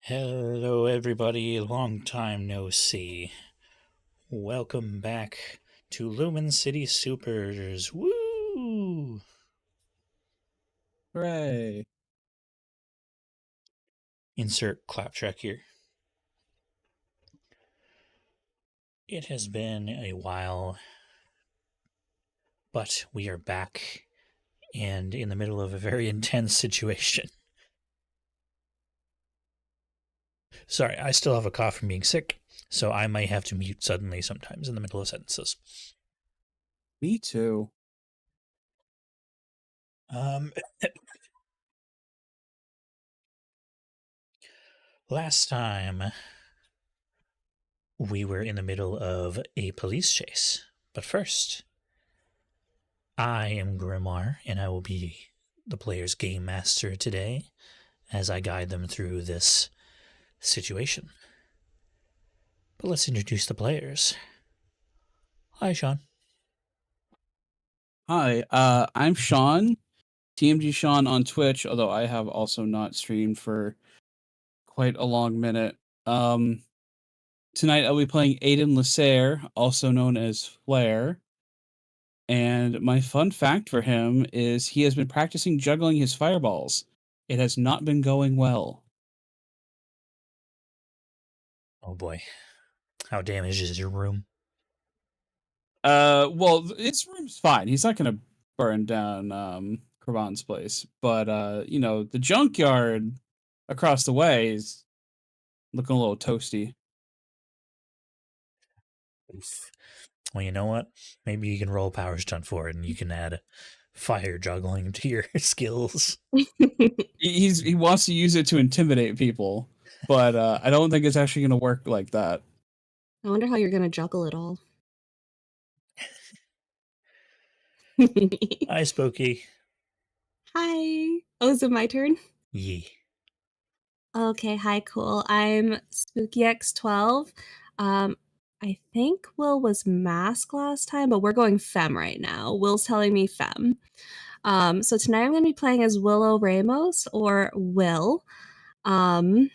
Hello, everybody. Long time no see. Welcome back to Lumen City Supers. Woo! Hooray. Insert clap track here. It has been a while, but we are back and in the middle of a very intense situation. Sorry, I still have a cough from being sick, so I might have to mute suddenly sometimes in the middle of sentences. Me too. Last time we were in the middle of a police chase, but first, I am Grimoire, and I will be the player's game master today as I guide them through this situation. But let's introduce the players. Hi, Sean. Hi, I'm Sean, TMG Sean on Twitch, although I have also not streamed for quite a long minute. Um, Tonight I'll be playing Aiden Lasserre, also known as Flair. And my fun fact for him is he has been practicing juggling his fireballs. It has not been going well. Oh boy. How damaged is your room? Well, his room's fine. He's not gonna burn down Kravan's place, but the junkyard across the way is looking a little toasty. Oof. Well, you know what? Maybe you can roll power stunt for it and you can add fire juggling to your skills. He wants to use it to intimidate people, but I don't think it's actually gonna work like that. I wonder how you're gonna juggle it all. Hi, Spooky. Hi. Oh, is it my turn? Yee. Okay, hi, cool. I'm SpookyX12. I think Will was Mask last time, but we're going Fem right now. Will's telling me Fem. So tonight I'm gonna be playing as Willow Ramos or Will. And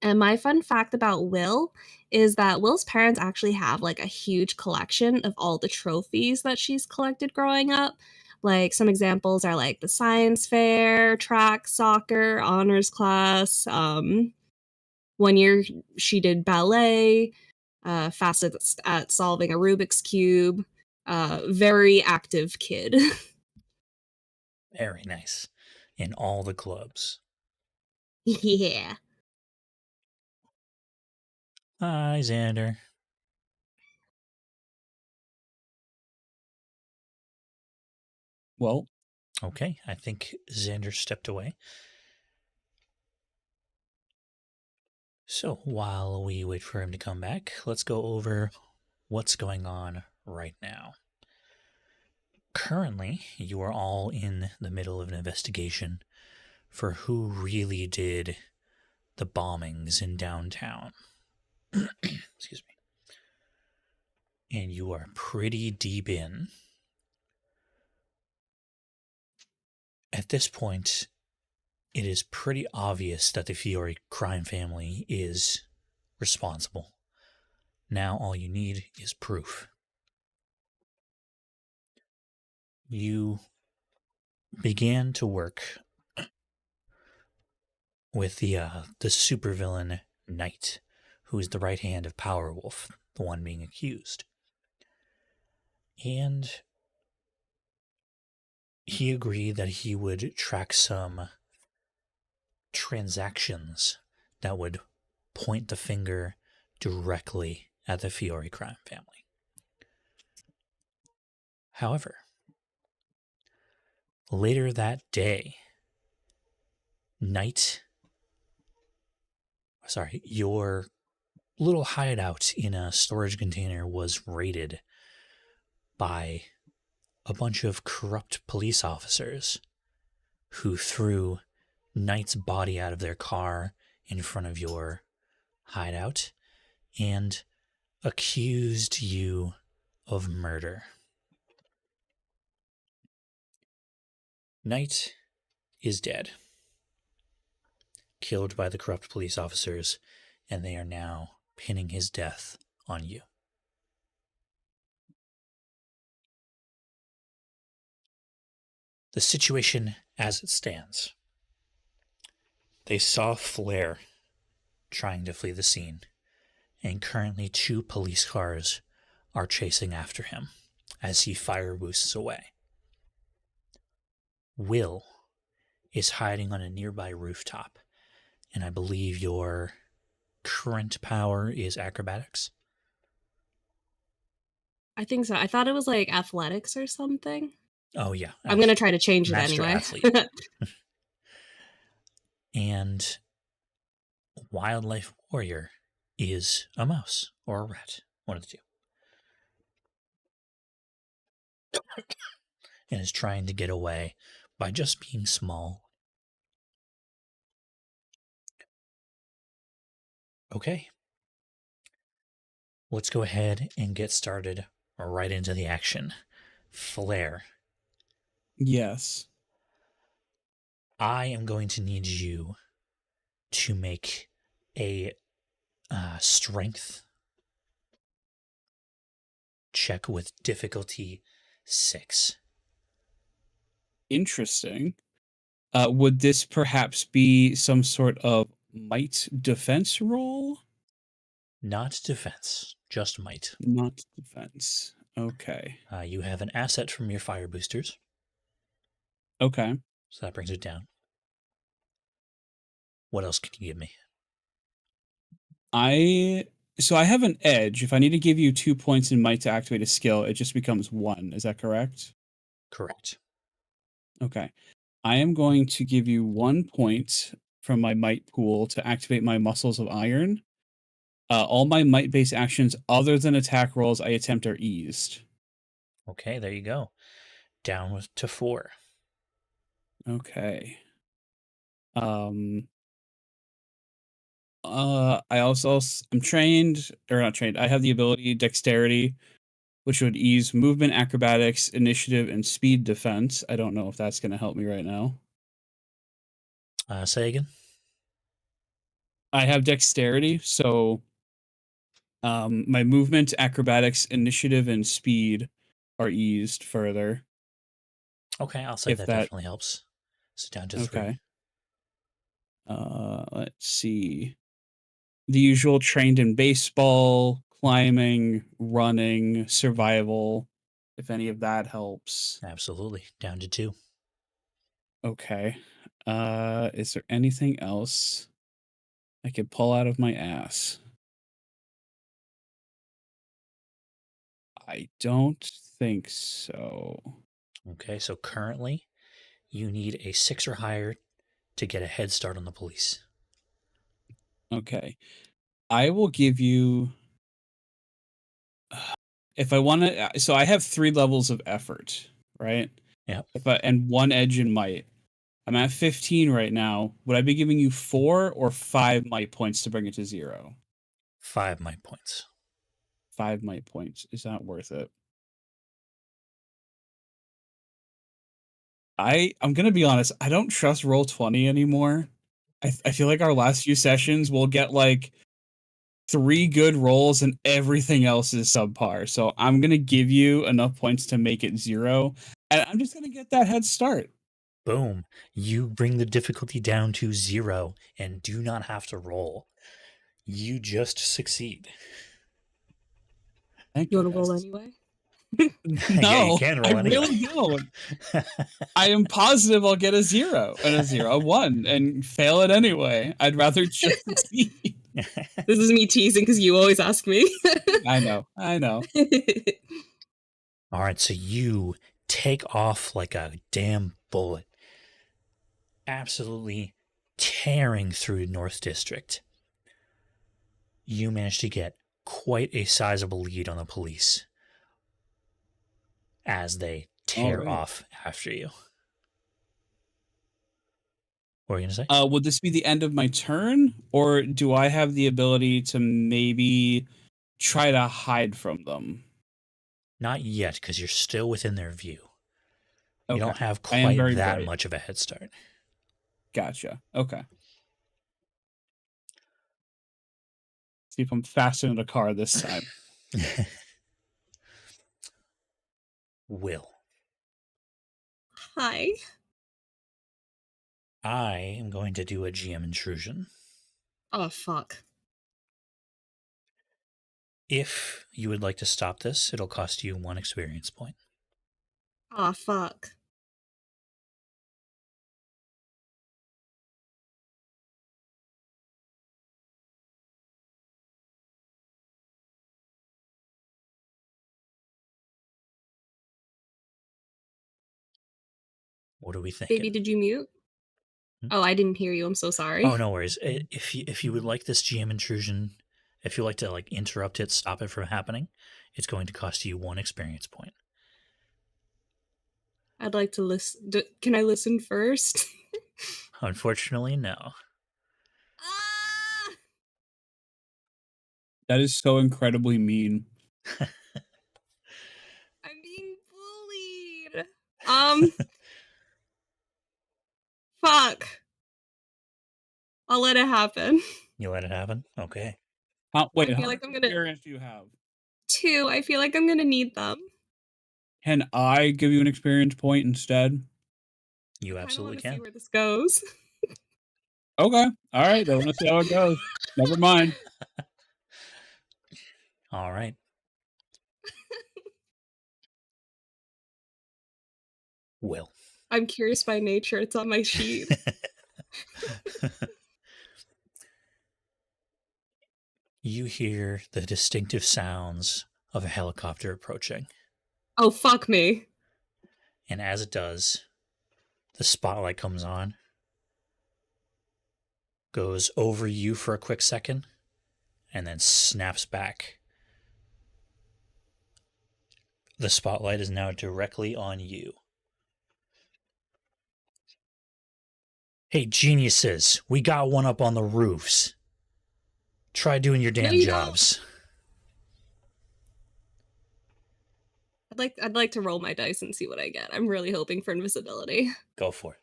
my fun fact about Will is that Will's parents actually have like a huge collection of all the trophies that she's collected growing up. Like some examples are like the science fair, track, soccer, honors class. One year she did ballet, fastest at solving a Rubik's Cube. Very active kid. Very nice. In all the clubs. Yeah. Hi, Xander. Well, Okay, I think Xander stepped away. So while we wait for him to come back, let's go over what's going on right now. Currently, you are all in the middle of an investigation for who really did the bombings in downtown. Excuse me. And you are pretty deep in. At this point, it is pretty obvious that the Fiore crime family is responsible. Now all you need is proof. You began to work with the supervillain Knight, who is the right hand of Powerwolf, the one being accused. And he agreed that he would track some transactions that would point the finger directly at the Fiore crime family. However, later that day, your little hideout in a storage container was raided by a bunch of corrupt police officers who threw Knight's body out of their car in front of your hideout and accused you of murder. Knight is dead. killed by the corrupt police officers, and they are now pinning his death on you. The situation as it stands. They saw Flare trying to flee the scene, and currently 2 police cars are chasing after him as he fire boosts away. Will is hiding on a nearby rooftop, and I believe your current power is acrobatics. I think so. I thought it was like athletics or something. Oh yeah, I'm going to try to change it master anyway. athlete. And wildlife warrior is a mouse or a rat, one of the two, and is trying to get away by just being small. Okay. Let's go ahead and get started right into the action. Flare, Yes. I am going to need you to make a strength check with difficulty 6. Interesting. Would this perhaps be some sort of might defense roll? Not defense, just might. Not defense. Okay. You have an asset from your fire boosters, Okay. so that brings it down. What else can you give me? So I have an edge. If I need to give you 2 points in might to activate a skill, it just becomes 1. Is that correct? Correct. Okay. I am going to give you 1 point from my might pool to activate my muscles of iron. All my might-based actions other than attack rolls I attempt are eased. Okay, there you go. Down to 4. Okay. I'm trained, or not trained. I have the ability dexterity, which would ease movement, acrobatics, initiative, and speed defense. I don't know if that's going to help me right now. Say again? I have dexterity, so my movement, acrobatics, initiative, and speed are eased further. Okay, I'll say If that that- definitely helps. So down to 3. Okay. Let's see. The usual trained in baseball, climbing, running, survival, if any of that helps. Absolutely. Down to 2. Okay. Is there anything else I could pull out of my ass? I don't think so. Okay, so currently you need a 6 or higher to get a head start on the police. Okay. I will give you if I want to so I have 3 levels of effort, right? Yep. And 1 edge in might. I'm at 15 right now. Would I be giving you 4 or 5 might points to bring it to 0? 5 might points. 5 might points. Is that worth it? I'm gonna be honest. I don't trust Roll20 anymore. I feel like our last few sessions we'll get like 3 good rolls and everything else is subpar. So I'm gonna give you enough points to make it 0, and I'm just gonna get that head start. Boom. You bring the difficulty down to 0 and do not have to roll. You just succeed. Thank You want to goodness. roll anyway? No, Yeah, you can roll I anyway. really don't. I am positive I'll get a 0 and a 0, a 1, and fail it anyway. I'd rather just succeed. This is me teasing because you always ask me. I know. All right, so you take off like a damn bullet, absolutely tearing through North District. You manage to get quite a sizable lead on the police as they tear off after you. What were you going to say? Would this be the end of my turn, or do I have the ability to maybe try to hide from them? Not yet, because you're still within their view. You Okay. don't have I am quite very that bright. much of a head start. Gotcha. Okay. See if I'm faster in a car this time. Will. Hi. I am going to do a GM intrusion. Oh, fuck. If you would like to stop this, it'll cost you 1 experience point. Oh, fuck. What are we thinking? Baby, did you mute? Hmm? Oh, I didn't hear you. I'm so sorry. Oh, no worries. If you would like this GM intrusion, if you like to like interrupt it, stop it from happening, it's going to cost you 1 experience point. I'd like to listen. Can I listen first? Unfortunately, no. Ah! That is so incredibly mean. I'm being bullied. Fuck. I'll let it happen. You let it happen? Okay. Wait, I how feel like much I'm gonna- experience do you have? 2. I feel like I'm gonna need them. Can I give you an experience point instead? You I absolutely want to see can. where this goes. Okay. All right. I want to see how it goes. Never mind. All right. Will. I'm curious by nature. It's on my sheet. You hear the distinctive sounds of a helicopter approaching. Oh, fuck me. And as it does, the spotlight comes on, goes over you for a quick second, and then snaps back. The spotlight is now directly on you. Hey, geniuses, we got one up on the roofs. Try doing your No, damn you jobs. I'd like to roll my dice and see what I get. I'm really hoping for invisibility. Go for it.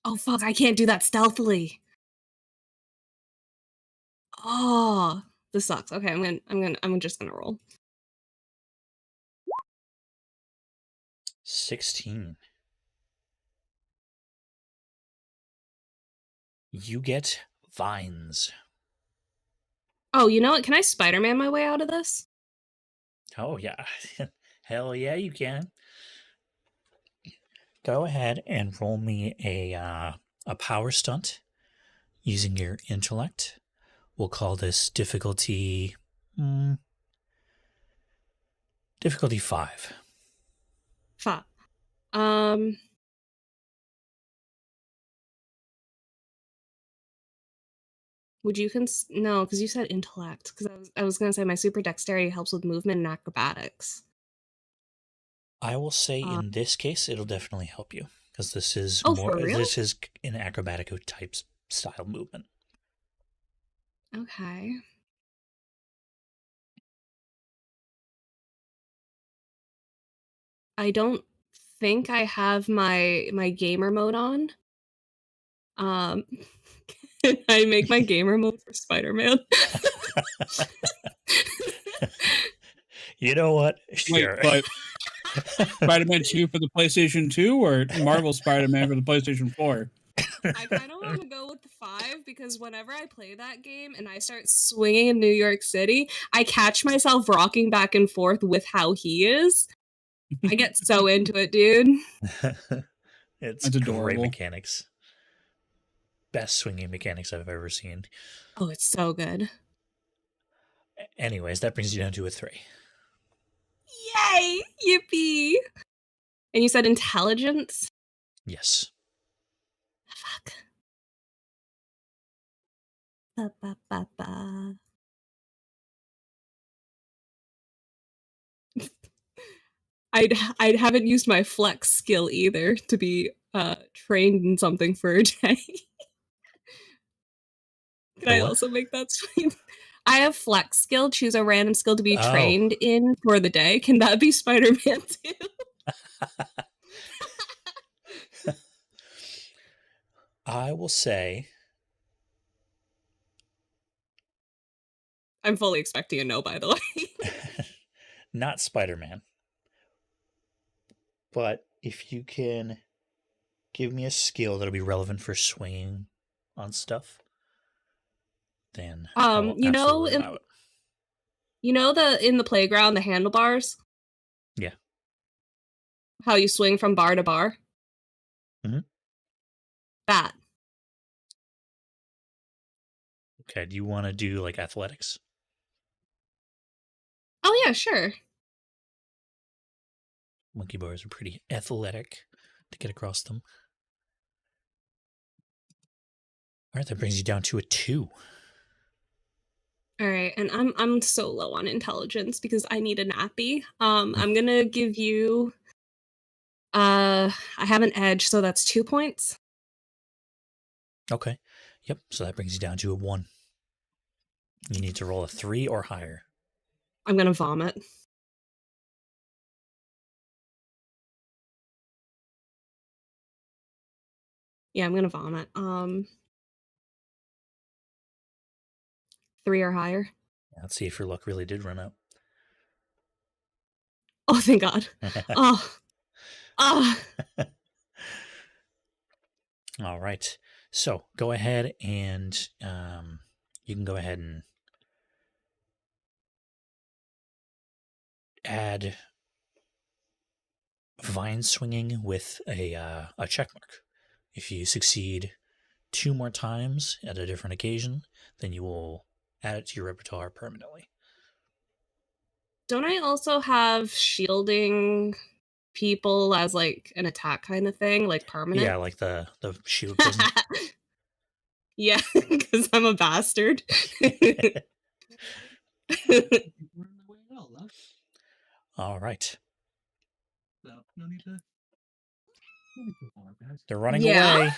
Oh fuck, I can't do that stealthily. Oh, this sucks. Okay, I'm just gonna roll. 16. You get vines. Oh, you know what? Can I Spider-Man my way out of this? Oh, yeah. Hell yeah, you can. Go ahead and roll me a power stunt using your intellect. We'll call this difficulty difficulty 5. Fuck. Would you no? Because you said intellect. Because I was gonna say my super dexterity helps with movement and acrobatics. I will say in this case it'll definitely help you because this is Oh, more for real? this is an acrobatic type style movement. Okay. I don't think I have my gamer mode on. Can I make my gamer mode for Spider-Man? You know what? Sure. Wait, but Spider-Man 2 for the PlayStation 2 or Marvel Spider-Man for the PlayStation 4? I kind of want to go with the 5 because whenever I play that game and I start swinging in New York City, I catch myself rocking back and forth with how he is. I get so into it, dude. It's That's great adorable. mechanics. Best swinging mechanics I've ever seen. Oh, it's so good. Anyways, that brings you down to a 3. Yay! Yippee! And you said intelligence? Yes. Fuck. Ba, ba, ba, ba. I haven't used my flex skill either to be trained in something for a day. Can I also make that swing? I have flex skill, choose a random skill to be trained in for the day. Can that be Spider-Man too? I will say I'm fully expecting a no, by the way. Not Spider-Man. But if you can give me a skill that'll be relevant for swinging on stuff, then I will You know, absolutely allow it. in the playground, the handlebars, Yeah. how you swing from bar to bar? Mhm. That. Okay, do you want to do like athletics? Oh yeah, sure. Monkey bars are pretty athletic to get across them. All right, that brings you down to a 2. All right, and I'm so low on intelligence because I need a nappy. I'm gonna give you I have an edge, so that's 2 points. Okay. Yep, so that brings you down to a 1. You need to roll a 3 or higher. I'm gonna vomit. Yeah, I'm gonna vomit. 3 or higher. Let's see if your luck really did run out. Oh, thank God. Oh. Ah. All right. So go ahead and you can go ahead and add vine swinging with a check mark. If you succeed 2 more times at a different occasion, then you will add it to your repertoire permanently. Don't I also have shielding people as like an attack kind of thing, like permanent? Yeah, like the shield prison. Yeah, because I'm a bastard. All right. No need to. They're running Yeah? away.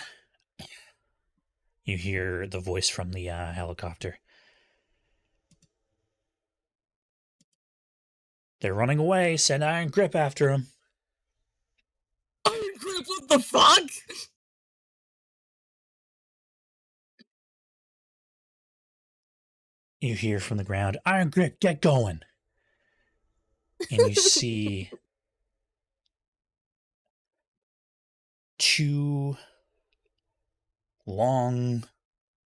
You hear the voice from the helicopter. They're running away. Send Iron Grip after them. Iron Grip, what the fuck? You hear from the ground, Iron Grip, get going. And you see 2 long,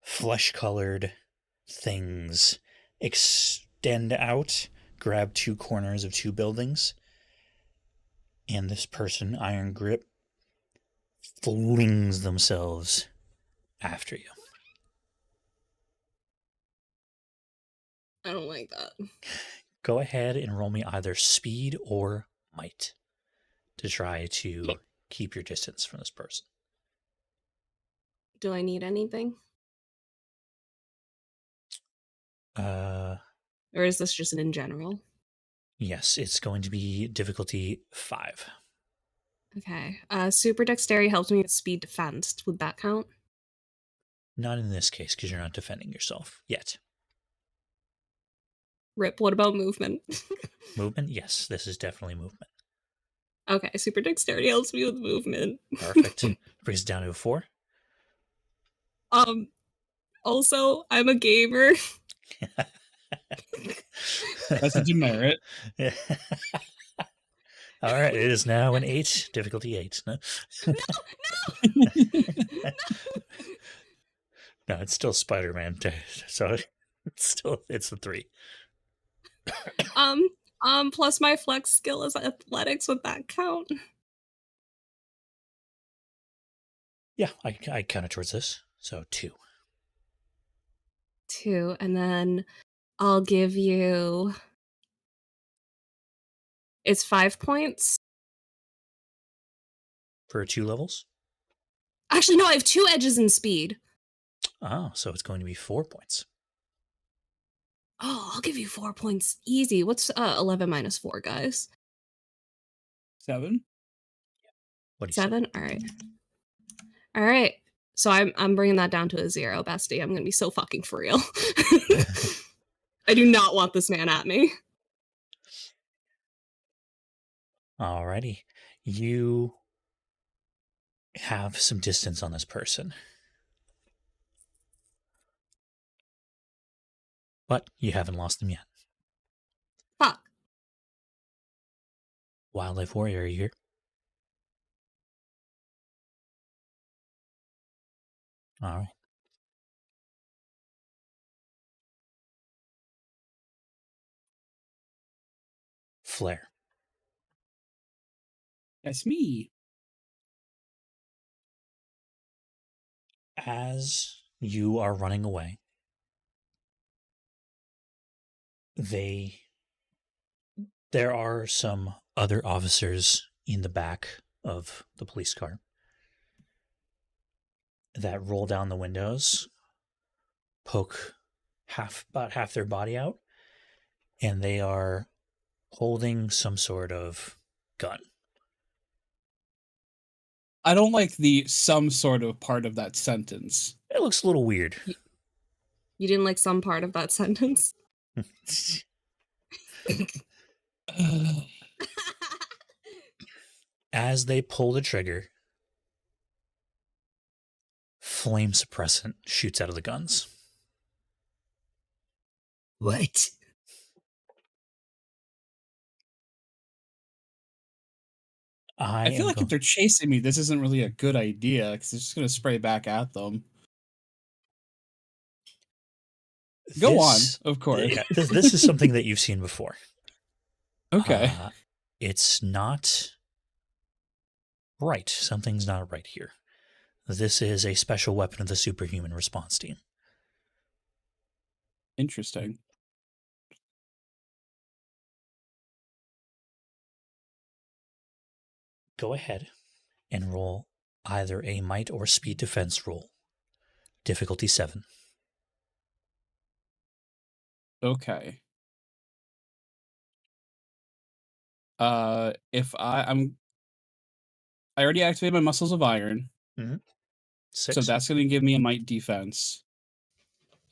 flesh-colored things extend out, grab 2 corners of 2 buildings, and this person, Iron Grip, flings themselves after you. I don't like that. Go ahead and roll me either speed or might to try to keep your distance from this person. Do I need anything? Or is this just an in general? Yes, it's going to be difficulty 5. Okay. Super dexterity helps me with speed defense. Would that count? Not in this case, because you're not defending yourself yet. Rip, what about movement? Movement? Yes, this is definitely movement. Okay, super dexterity helps me with movement. Perfect. Brings it down to a 4. Also, I'm a gamer. That's a demerit. All right, it is now an 8, difficulty 8. No, no, it's still Spider-Man, so it's a 3. Plus my flex skill is athletics. Would that count? Yeah, I count it towards this, so 2. 2, and then I'll give you. It's 5 points. For 2 levels. Actually, no, I have 2 edges in speed. Oh, so it's going to be 4 points. Oh, I'll give you 4 points. Easy. What's 11 minus 4, guys? 7. What do you 7? All right. All right. So I'm bringing that down to a 0, bestie. I'm going to be so fucking for real. I do not want this man at me. Alrighty. You have some distance on this person. But you haven't lost them yet. Fuck. Wildlife Warrior, are you here? All right. Flare. That's me. As you are running away, there are some other officers in the back of the police car that roll down the windows, poke about half their body out, and they are holding some sort of gun. I don't like the some sort of part of that sentence. It looks a little weird. You didn't like some part of that sentence? As they pull the trigger, flame suppressant shoots out of the guns. What? I feel like if they're chasing me, this isn't really a good idea because they're just going to spray back at them. Go on, of course. Yeah, this is something that you've seen before. Okay. It's not right. Something's not right here. This is a special weapon of the superhuman response team. Interesting. Go ahead and roll either a might or speed defense roll. Difficulty 7. Okay. If I already activated my muscles of iron. 6. So that's going to give me a might defense.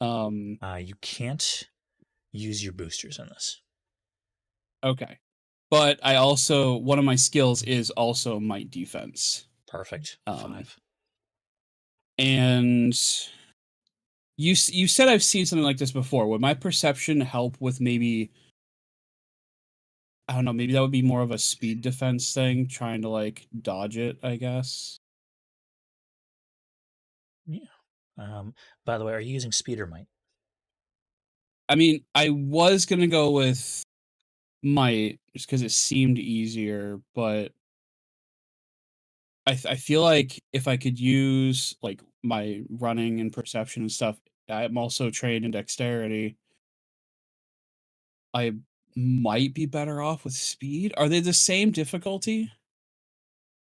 You can't use your boosters on this. Okay. But I also, one of my skills is also might defense. Perfect. 5. And you said I've seen something like this before. Would my perception help with maybe, I don't know, maybe that would be more of a speed defense thing, trying to like dodge it, I guess. Yeah. By the way, are you using speed or might? I mean, I was going to go with might just because it seemed easier, but I feel like if I could use like my running and perception and stuff, I'm also trained in dexterity. I might be better off with speed. Are they the same difficulty?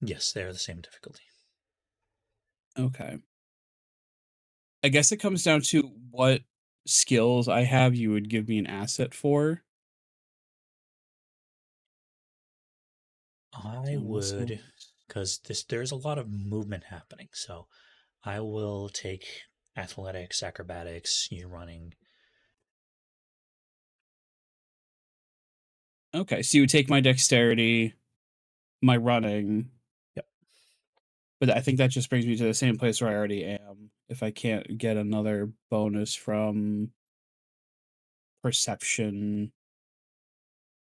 Yes, they are the same difficulty. Okay. I guess it comes down to what skills I have you would give me an asset for. I would, because there's a lot of movement happening, so I will take athletics, acrobatics, you running. Okay, so you would take my dexterity, my running. Yep. But I think that just brings me to the same place where I already am. If I can't get another bonus from perception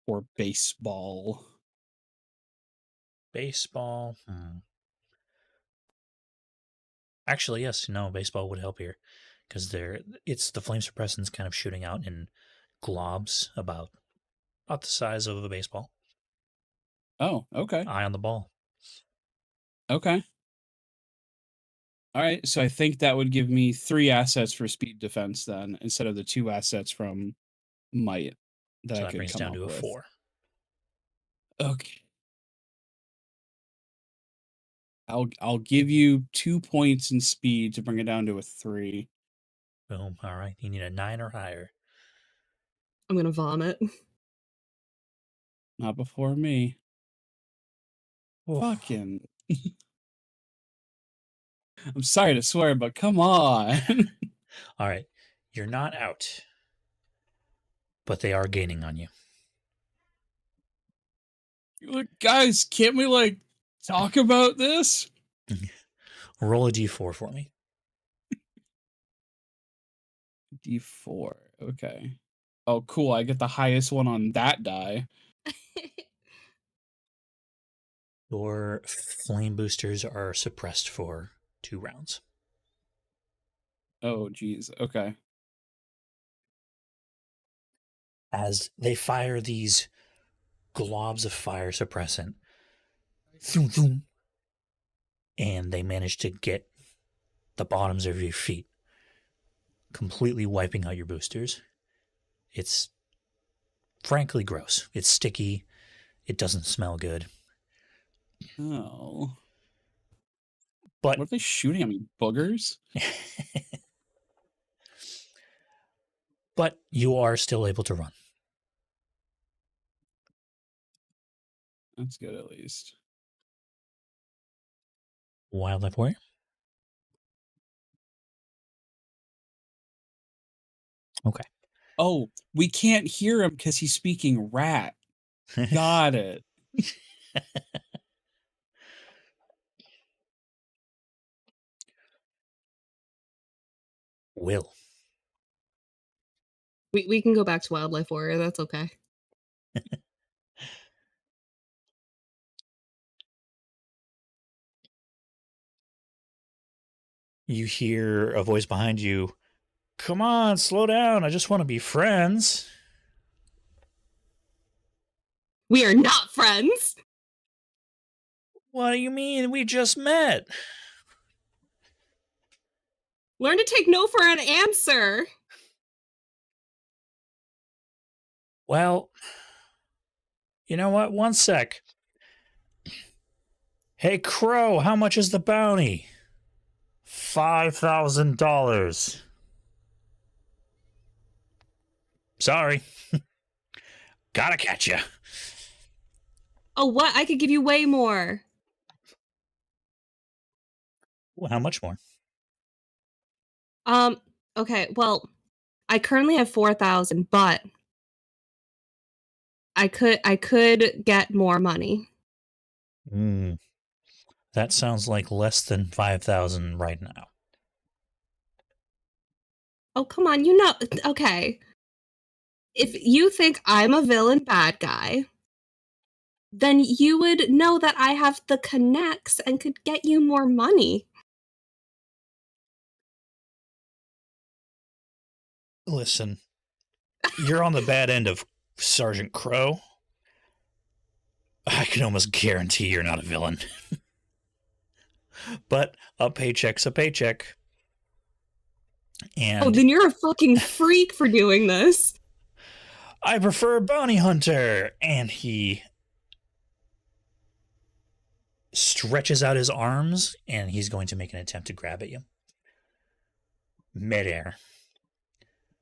or baseball. Baseball. Actually, yes. No, baseball would help here because it's the flame suppressant's kind of shooting out in globs about the size of a baseball. Oh, okay. Eye on the ball. Okay. All right, so I think that would give me 3 assets for speed defense then, instead of the 2 assets from might that So I that could brings come down up to a with. 4. Okay. I'll give you 2 points in speed to bring it down to a 3. Boom. All right. You need a 9 or higher. I'm gonna vomit. Not before me. Oof. Fucking. I'm sorry to swear, but come on. All right. You're not out, but they are gaining on you. Look, guys, can't we like talk about this? Roll a d4 for me. D4. Okay. Oh, cool. I get the highest one on that die. Your flame boosters are suppressed for 2 rounds. Oh, geez. Okay. As they fire these globs of fire suppressant, thum, thum, and they manage to get the bottoms of your feet, completely wiping out your boosters. It's frankly gross. It's sticky. It doesn't smell good. Oh. But What are they shooting at me? Boogers? but you are still able to run. That's good, at least. Wildlife warrior. Okay. Oh, we can't hear him because he's speaking rat. Got it. Will. We can go back to Wildlife Warrior. That's okay. You hear a voice behind you. Come on, slow down. I just want to be friends. We are not friends. What do you mean? We just met. Learn to take no for an answer. Well, you know what? One sec. Hey, Crow, how much is the bounty? $5,000. Sorry. Gotta catch you. Oh, what? I could give you way more. Well, how much more? Okay, well, I currently have 4,000, but I could get more money. That sounds like less than 5,000 right now. Oh, come on, okay. If you think I'm a villain bad guy, then you would know that I have the connects and could get you more money. Listen, you're on the bad end of Sergeant Crow. I can almost guarantee you're not a villain. But a paycheck's a paycheck. Oh, And then you're a fucking freak for doing this. I prefer bounty hunter. And he stretches out his arms and he's going to make an attempt to grab at you. Midair.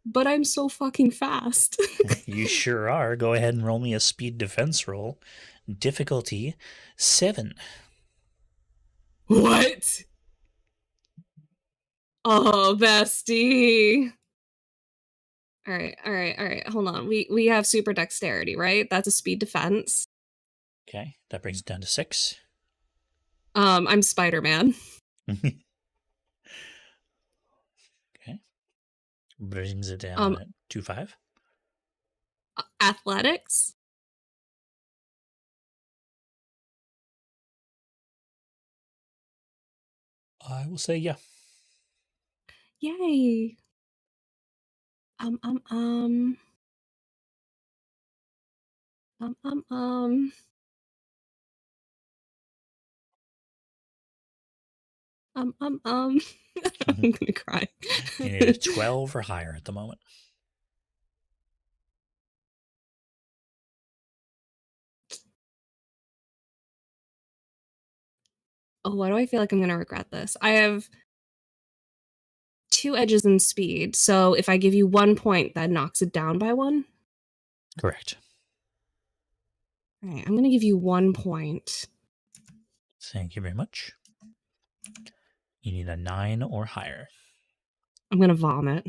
But I'm so fucking fast. You sure are. Go ahead and roll me a speed defense roll. Difficulty 7. What? Oh, bestie. All right. Hold on. We have super dexterity, right? That's a speed defense. Okay, that brings it down to 6. I'm Spider-Man. Okay. Brings it down Um, to 5. Athletics. I will say yeah. Yay. Um, um, um. Um, um, um. I'm gonna cry. You need a 12 or higher at the moment. Oh, why do I feel like I'm gonna regret this? I have 2 edges in speed, so if I give you 1 point, that knocks it down by 1? Correct. Alright, I'm gonna give you 1 point. Thank you very much. You need a 9 or higher. I'm gonna vomit.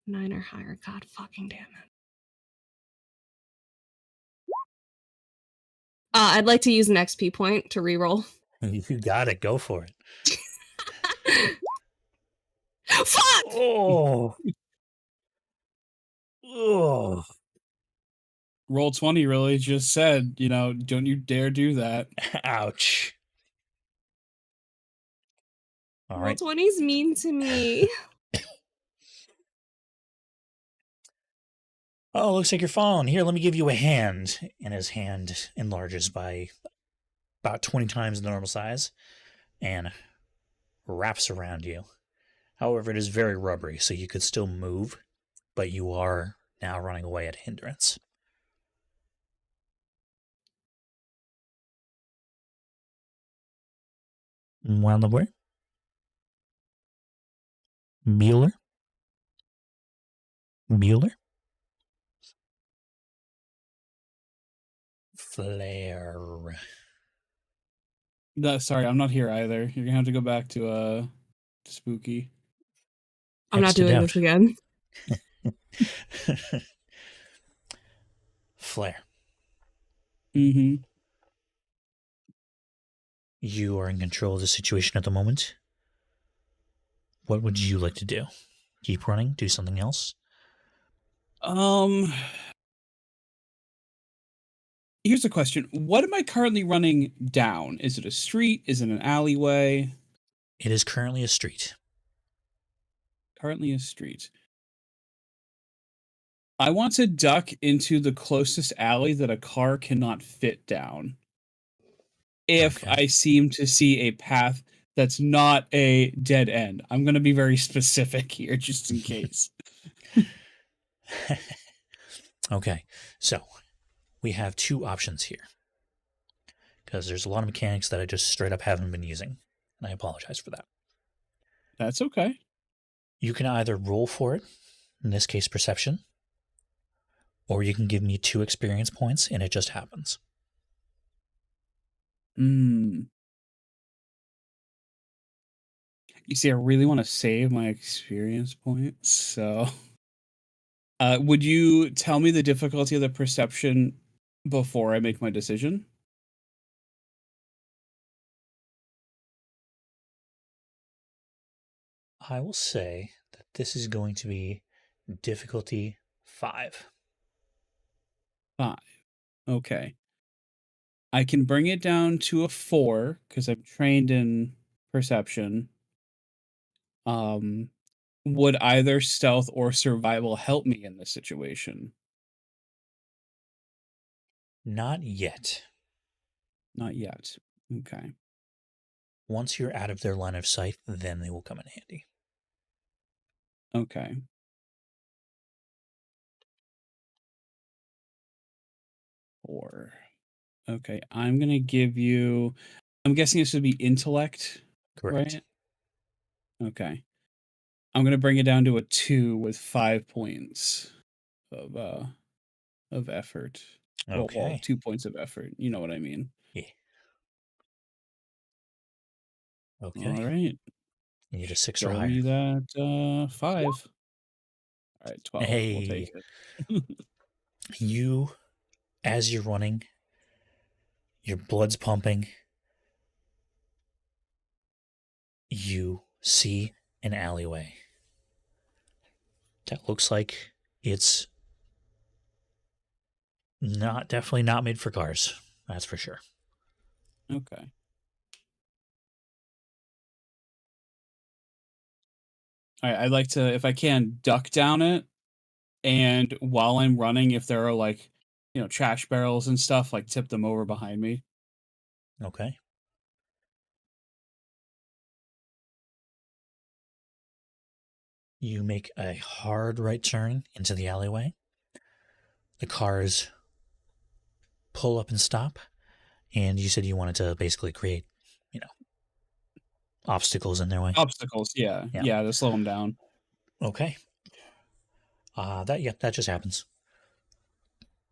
Nine or higher. God fucking damn it. I'd like to use an XP point to reroll. You got it. Go for it. Fuck! Oh. Oh. Roll 20 really just said, don't you dare do that. Ouch. All Roll right. 20's mean to me. Oh, looks like you're falling. Here, let me give you a hand. And his hand enlarges by about 20 times the normal size and wraps around you. However, it is very rubbery, so you could still move, but you are now running away at a hindrance. Wildboy? Bueller? Bueller? Flare. No, sorry, I'm not here either. You're gonna have to go back to Spooky. I'm not X'd doing out. this again. Flare. Mm-hmm. You are in control of the situation at the moment. What would you like to do? Keep running? Do something else? Here's a question. What am I currently running down? Is it a street? Is it an alleyway? It is currently a street. Currently a street. I want to duck into the closest alley that a car cannot fit down. If Okay. I seem to see a path that's not a dead end. I'm going to be very specific here, just in case. Okay, so we have two options here. Because there's a lot of mechanics that I just straight up haven't been using. And I apologize for that. That's okay. You can either roll for it, in this case perception, or you can give me 2 experience points and it just happens. You see, I really want to save my experience points, so... would you tell me the difficulty of the perception before I make my decision? I will say that this is going to be difficulty 5. 5. Okay. I can bring it down to a 4 because I'm trained in perception. Would either stealth or survival help me in this situation? Not yet. Not yet. Okay. Once you're out of their line of sight, then they will come in handy. Okay. Four. Okay, I'm gonna give you. I'm guessing this would be intellect, Correct. right? Okay. I'm gonna bring it down to a 2 with 5 points of effort. Well, Okay. 2 points of effort. You know what I mean. Yeah. Okay. All right. You need a 6 or Show higher. me that 5. All right, 12. We'll Hey. take it. You, as you're running, your blood's pumping. You see an alleyway that looks like it's definitely not made for cars. That's for sure. Okay. All right, I'd like to, if I can, duck down it. And while I'm running, if there are like, trash barrels and stuff, like tip them over behind me. Okay. You make a hard right turn into the alleyway. The cars pull up and stop. And you said you wanted to basically create, obstacles in their way. Obstacles, yeah. Yeah, to slow them down. Okay. That just happens.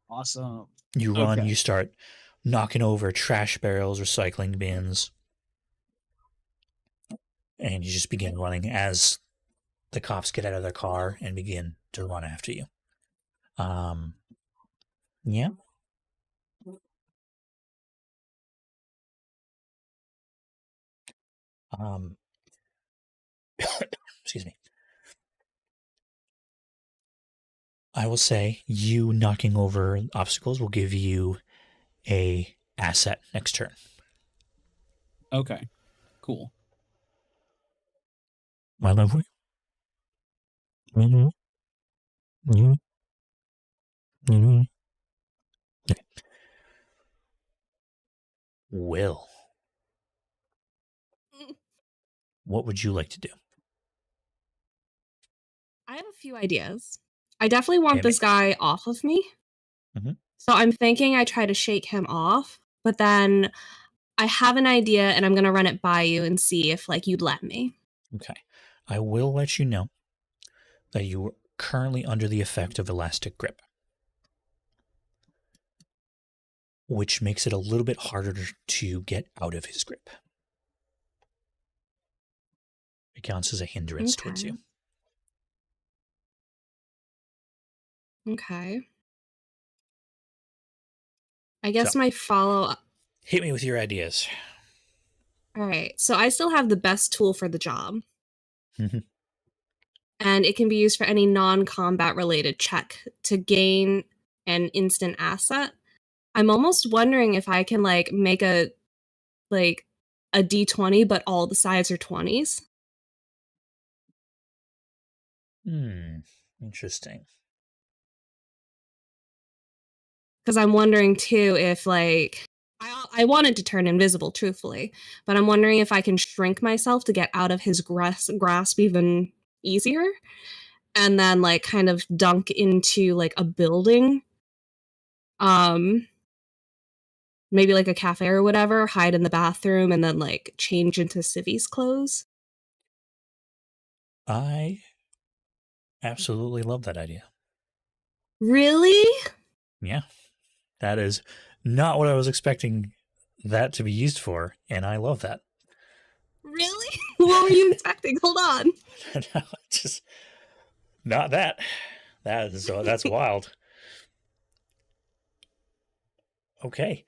Awesome. You run, Okay. you start knocking over trash barrels, recycling bins, and you just begin running as the cops get out of their car and begin to run after you. Yeah. Um, excuse me. I will say you knocking over obstacles will give you a asset next turn. Okay, cool. My lovely. Mm-hmm. Mm-hmm. Mm-hmm. Okay. Will, what would you like to do? I have a few ideas. I definitely want Hit me. this guy off of me. Mm-hmm. So I'm thinking I try to shake him off, but then I have an idea and I'm going to run it by you and see if like you'd let me. Okay. I will let you know that you are currently under the effect of elastic grip, which makes it a little bit harder to get out of his grip. It counts as a hindrance towards you. Okay. Okay. I So, guess my follow up. hit me with your ideas. All right. So I still have the best tool for the job, Mm-hmm. and it can be used for any non combat related check to gain an instant asset. I'm almost wondering if I can like make like a d20, but all the sides are 20s. Interesting. Because I'm wondering too if like I wanted to turn invisible, truthfully, but I'm wondering if I can shrink myself to get out of his grasp even easier, and then like kind of dunk into like a building, um, maybe like a cafe or whatever, hide in the bathroom, and then like change into Civi's clothes. I absolutely love that idea. Really? Yeah, that is not what I was expecting that to be used for, and I love that. Really? What were you expecting? Hold on. No, just not that. That's wild. Okay,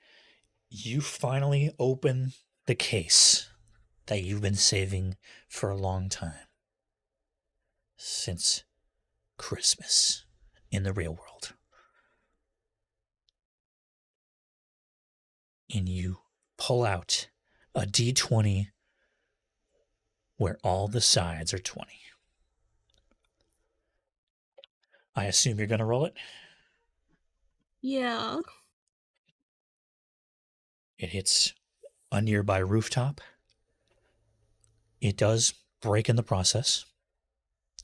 you finally open the case that you've been saving for a long time, since Christmas in the real world. And you pull out a d20 where all the sides are 20. I assume you're going to roll it. Yeah. It hits a nearby rooftop. It does break in the process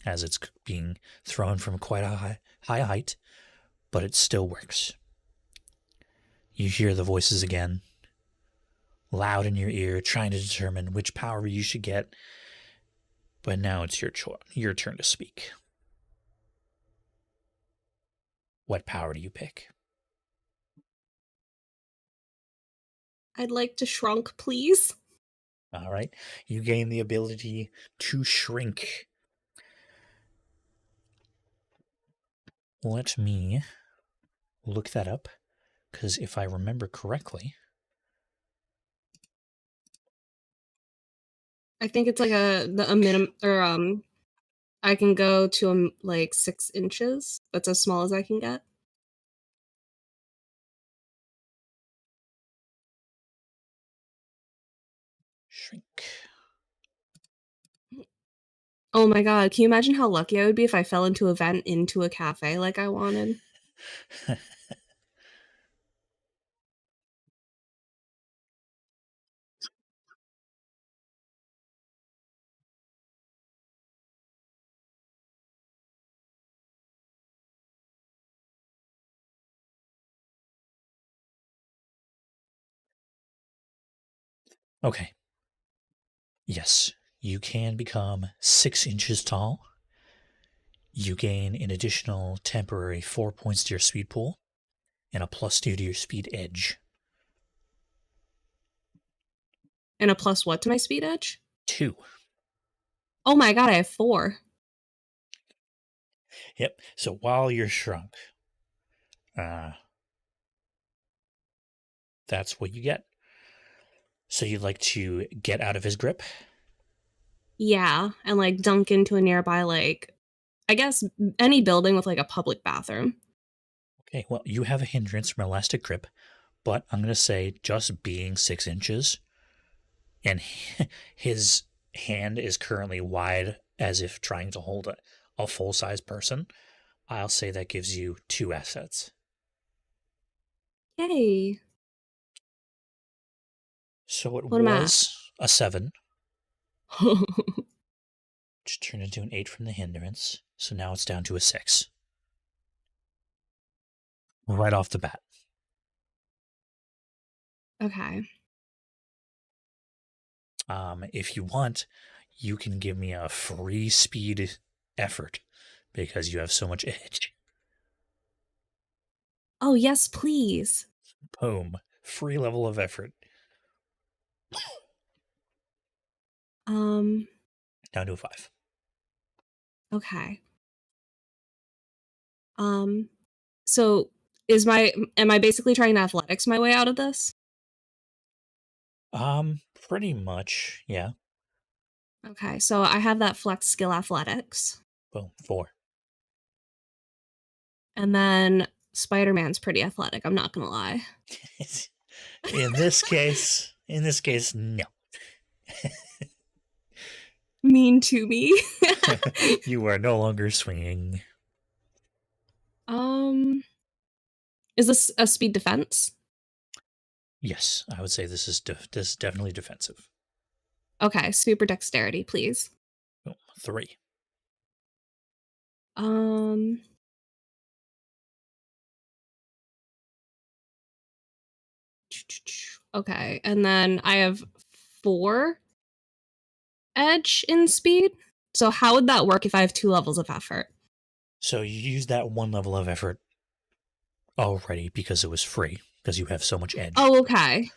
as it's being thrown from quite a high height, but it still works. You hear the voices again, loud in your ear, trying to determine which power you should get. But now it's your turn to speak. What power do you pick? I'd like to shrunk, please. All right. You gain the ability to shrink. Let me look that up, because if I remember correctly, I think it's like a minimum, or I can go to like 6 inches. That's as small as I can get. shrink. Oh my god, can you imagine how lucky I would be if I fell into a vent into a cafe like I wanted? Okay. Yes, you can become 6 inches tall. You gain an additional temporary 4 points to your speed pool and a +2 to your speed edge. And a plus what to my speed edge? 2. Oh my god, I have 4. Yep. So while you're shrunk, uh, that's what you get. So you'd like to get out of his grip? Yeah, and like dunk into a nearby, like, I guess any building with like a public bathroom. Okay, well, you have a hindrance from elastic grip, but I'm going to say just being 6 inches and his hand is currently wide as if trying to hold a full size person, I'll say that gives you 2 assets. Yay. So it What am I was a 7, at? which turned into an 8 from the hindrance. So now it's down to a 6. Right off the bat. Okay. If you want, you can give me a free speed effort because you have so much edge. Oh, yes, please. Boom. Free level of effort. Um, Down to a 5. okay. Um, so am I basically trying to athletics my way out of this? Pretty much, yeah. Okay, so I have that flex skill athletics. Boom. 4. And then Spider-Man's pretty athletic, I'm not gonna lie. In this case, no. Mean to me. You are no longer swinging. Um, is this a speed defense? Yes, I would say this is definitely defensive. Okay, super dexterity, please. Boom. 3. Um, okay, and then I have 4 edge in speed. So how would that work if I have 2 levels of effort? So you use that 1 level of effort already because it was free, because you have so much edge. Oh, okay.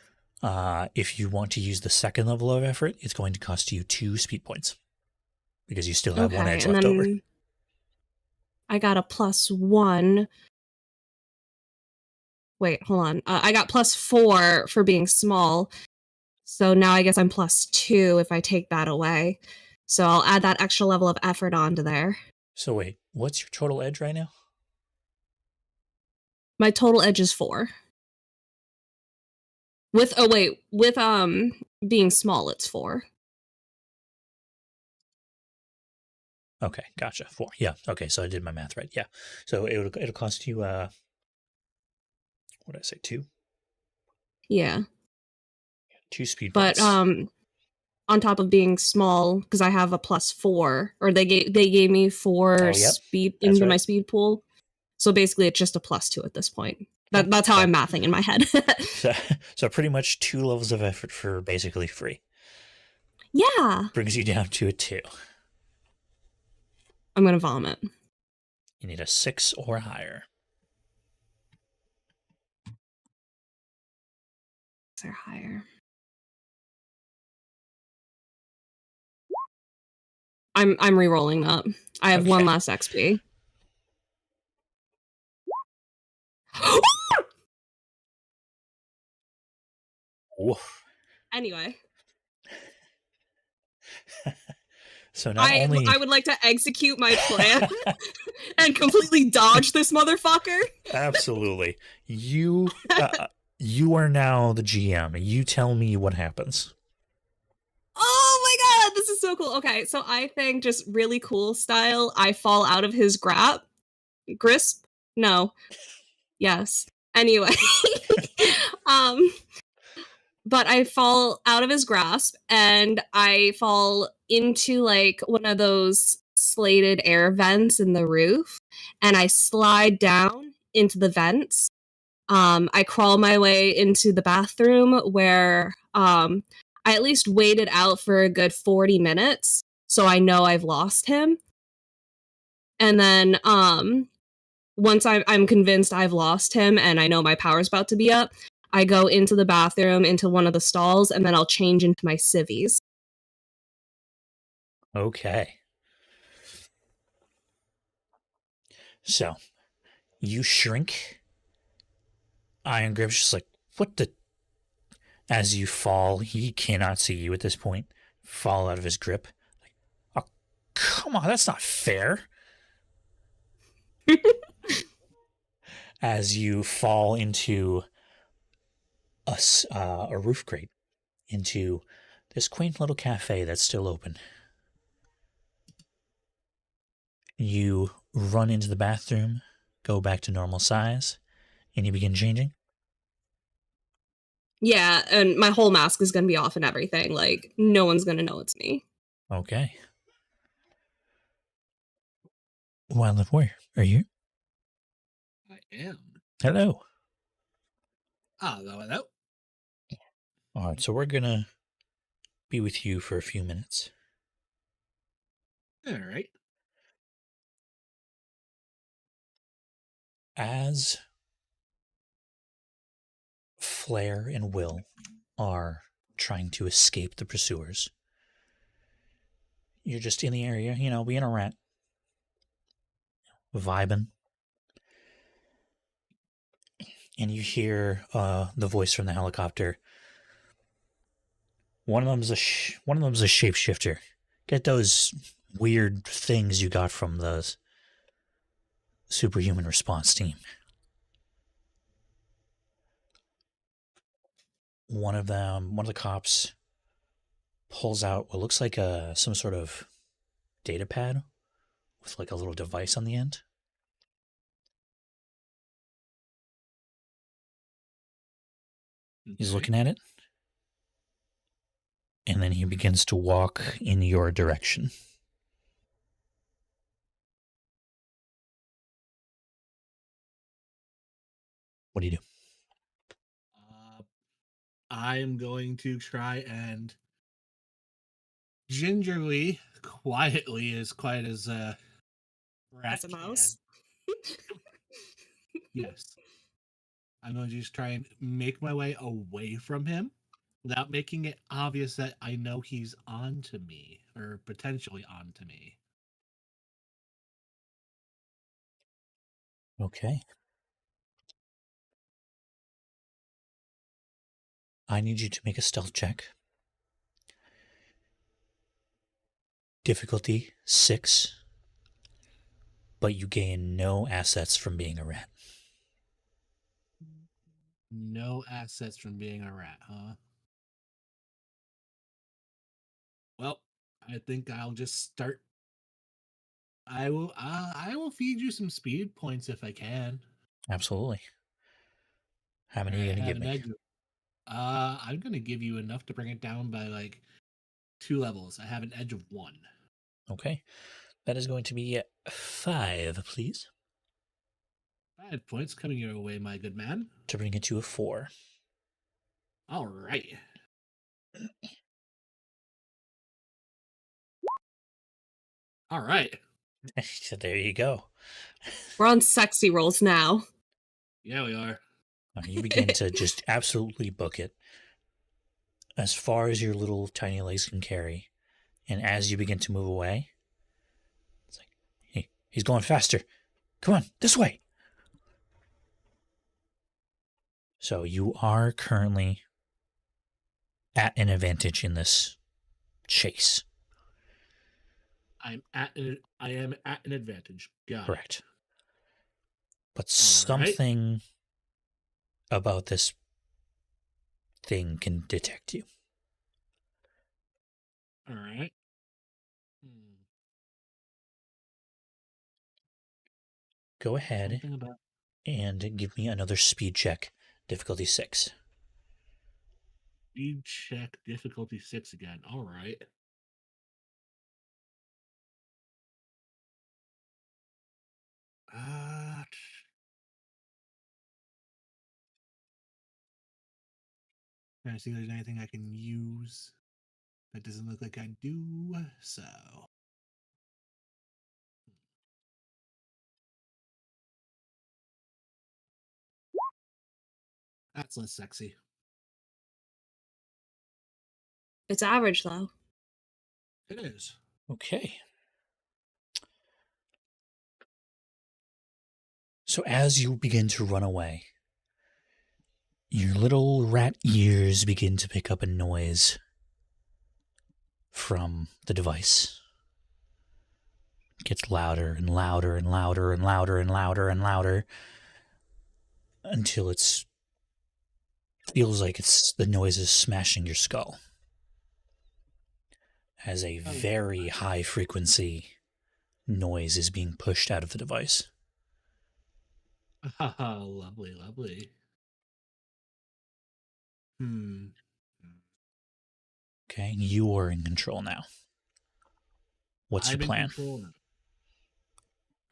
If you want to use the 2nd level of effort, it's going to cost you 2 speed points because you still have 1 Okay, edge and left over. then I got a +1. Wait, hold on. I got +4 for being small. So now I guess I'm +2 if I take that away. So I'll add that extra level of effort onto there. So wait, what's your total edge right now? My total edge is 4. With being small, it's 4. Okay, gotcha. 4. Yeah. Okay, so I did my math right. Yeah. So it'll cost you what did I say? 2? Yeah. 2 speed But points. on top of being small, because I have a +4, or they gave me 4 Oh, yep. speed That's into my right. speed pool. So basically it's just a +2 at this point. Yeah, That's how so- I'm mathing in my head. So pretty much 2 levels of effort for basically free. Yeah. Brings you down to a 2. I'm gonna vomit. You need a 6 or higher. They're higher. I'm re-rolling that. I have one Okay. less XP. Woof. Anyway, So not only I would like to execute my plan and completely dodge this motherfucker. absolutely, you are now the GM. You tell me what happens. Oh my god, this is so cool. Okay, so I think just really cool style, I fall out of his grasp? No. Yes. Anyway. um but I fall out of his grasp and I fall into like one of those slated air vents in the roof and I slide down into the vents. I crawl my way into the bathroom where I at least waited out for a good 40 minutes so I know I've lost him. And then once I'm convinced I've lost him and I know my power's about to be up, I go into the bathroom, into one of the stalls, and then I'll change into my civvies. Okay. So you shrink. Iron Grip's just like, what the? As you fall, he cannot see you at this point. Fall out of his grip. Like, come on, that's not fair. As you fall into a roof grate, into this quaint little cafe that's still open. You run into the bathroom, go back to normal size, and you begin changing. Yeah, and my whole mask is gonna be off and everything. Like, no one's gonna know it's me. Okay. Wildlife Warrior, are you? I am. Hello. Hello. All right, so we're going to be with you for a few minutes. All right. As Flair and Will are trying to escape the pursuers, you're just in the area, being a rat, vibing, and you hear the voice from the helicopter. One of them's a shapeshifter. Get those weird things you got from the superhuman response team. One of the cops pulls out what looks like some sort of data pad with like a little device on the end. He's looking at it, and then he begins to walk in your direction. What do you do? I'm going to try and gingerly, quietly, as quiet as a rat As a mouse. Yes. I'm going to just try and make my way away from him without making it obvious that I know he's on to me or potentially on to me. Okay. I need you to make a stealth check. Difficulty 6, but you gain no assets from being a rat. No assets from being a rat, huh? Well, I think I'll just start. I will feed you some speed points if I can. Absolutely. How many are you I going to have give an me? edge. I'm gonna give you enough to bring it down by like 2 levels. I have an edge of 1. Okay. That is going to be 5, please, 5 points coming your way, my good man. to bring it to a 4. All right. All right. So there you go. We're on sexy rolls now. Yeah, we are. You begin to just absolutely book it as far as your little tiny legs can carry. And as you begin to move away, it's like, hey, he's going faster. Come on, this way. So you are currently at an advantage in this chase. I am at an advantage. Got Correct. it. But All right. something about this thing can detect you. All right. Go ahead Something about and give me another speed check, difficulty 6. speed check difficulty 6 again. All right. Trying to see if there's anything I can use. That doesn't look like I do. So that's less sexy. It's average though. It is. Okay. So as you begin to run away, your little rat ears begin to pick up a noise from the device. It gets louder and louder and louder and louder and louder and louder until it's feels like the noise is smashing your skull. As a very high frequency noise is being pushed out of the device. Lovely, lovely. Okay, you are in control now. What's I'm your plan? in control now.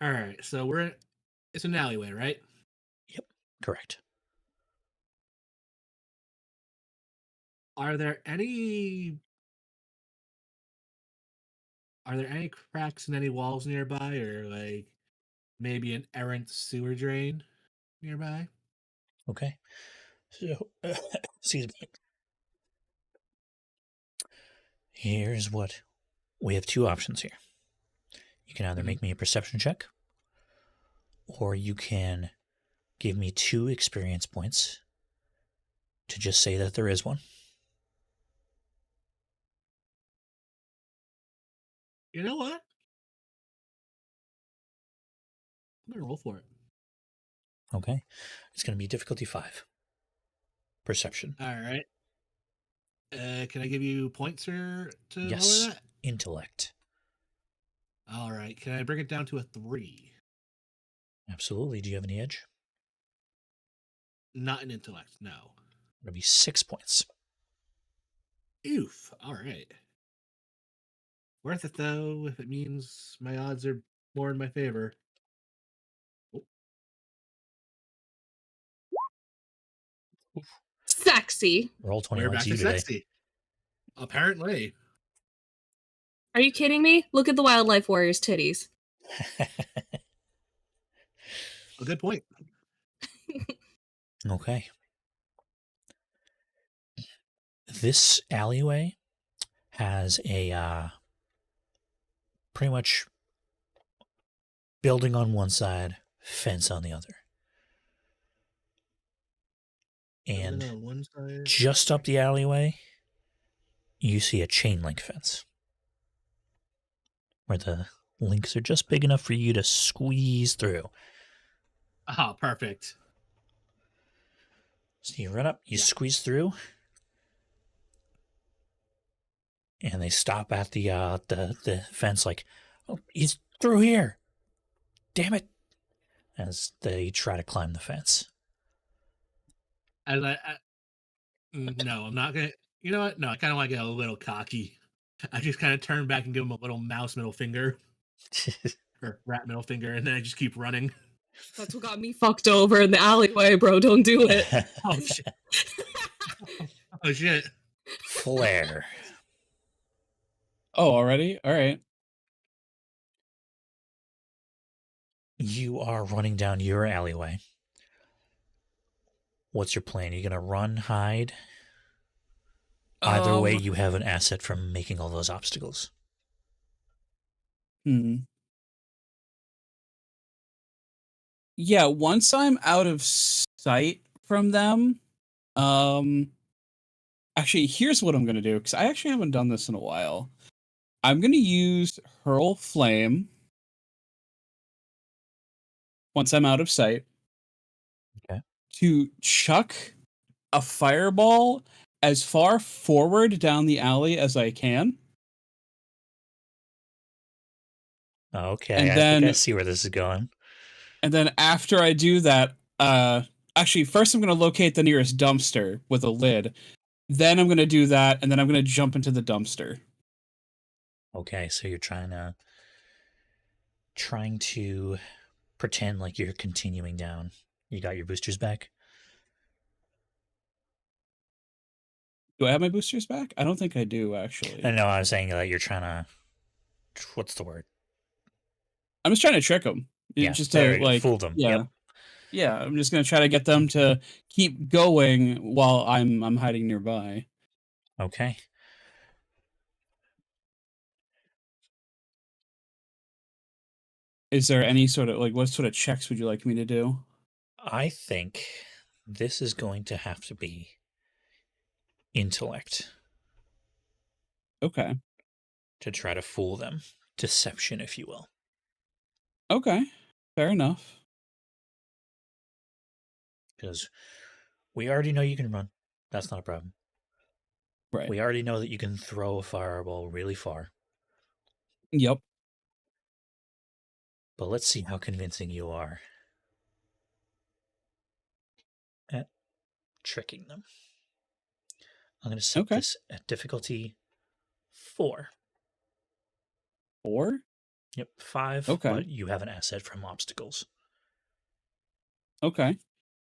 All right, so it's an alleyway, right? Yep, correct. Are there any cracks in any walls nearby, or like maybe an errant sewer drain nearby? Okay. So, excuse me. Here's what we have: two options here. You can either Mhm. make me a perception check, or you can give me 2 experience points to just say that there is one. You know what? I'm gonna roll for it. Okay. It's going to be difficulty 5. Perception. All right. Can I give you points to lower Yes. that? Intellect. All right. Can I bring it down to a 3? Absolutely. Do you have any edge? Not an intellect, no. It'll be 6 points. Oof. All right. Worth it though, if it means my odds are more in my favor. Oh, Sexy. Roll 20 we're likes back you to today. sexy. Apparently. Are you kidding me? Look at the Wildlife Warriors titties. A good point. Okay. This alleyway has a pretty much building on one side, fence on the other. Building And on one side. just up the alleyway, you see a chain link fence where the links are just big enough for you to squeeze through. Ah, perfect. So you run up, you Yeah. squeeze through, and they stop at the fence like, "Oh, he's through here. Damn it." As they try to climb the fence. No, I'm not gonna. You know what? No, I kind of want to get a little cocky. I just kind of turn back and give him a little mouse middle finger or rat middle finger, and then I just keep running. That's what got me fucked over in the alleyway, bro. Don't do it. Oh shit! Oh shit! Flare. Oh, already? All right. You are running down your alleyway. What's your plan? You gonna run, hide? Either way, you have an asset from making all those obstacles. Yeah, once I'm out of sight from them, actually, here's what I'm gonna do, because I actually haven't done this in a while. I'm gonna use Hurl Flame once I'm out of sight. Okay. To chuck a fireball as far forward down the alley as I can. Okay, And I think I then see where this is going. And then after I do that, actually, first I'm going to locate the nearest dumpster with a lid. Then I'm going to do that, and then I'm going to jump into the dumpster. Okay, so you're trying to pretend like you're continuing down. You got your boosters back? Do I have my boosters back? I don't think I do, actually. No, I was saying that you're trying to. What's the word? I'm just trying to trick them. Yeah, Just there to, we go. like, Fool them. yeah. Yep. Yeah, I'm just going to try to get them to keep going while I'm hiding nearby. Okay. Is there any sort of, like, what sort of checks would you like me to do? I think this is going to have to be intellect Okay. to try to fool them. Deception, if you will. Okay, fair enough. Because we already know you can run. That's not a problem. Right. We already know that you can throw a fireball really far. Yep. But let's see how convincing you are at tricking them. I'm going to set Okay. this at difficulty 4. 4? Yep, 5, Okay. but you have an asset from obstacles. Okay.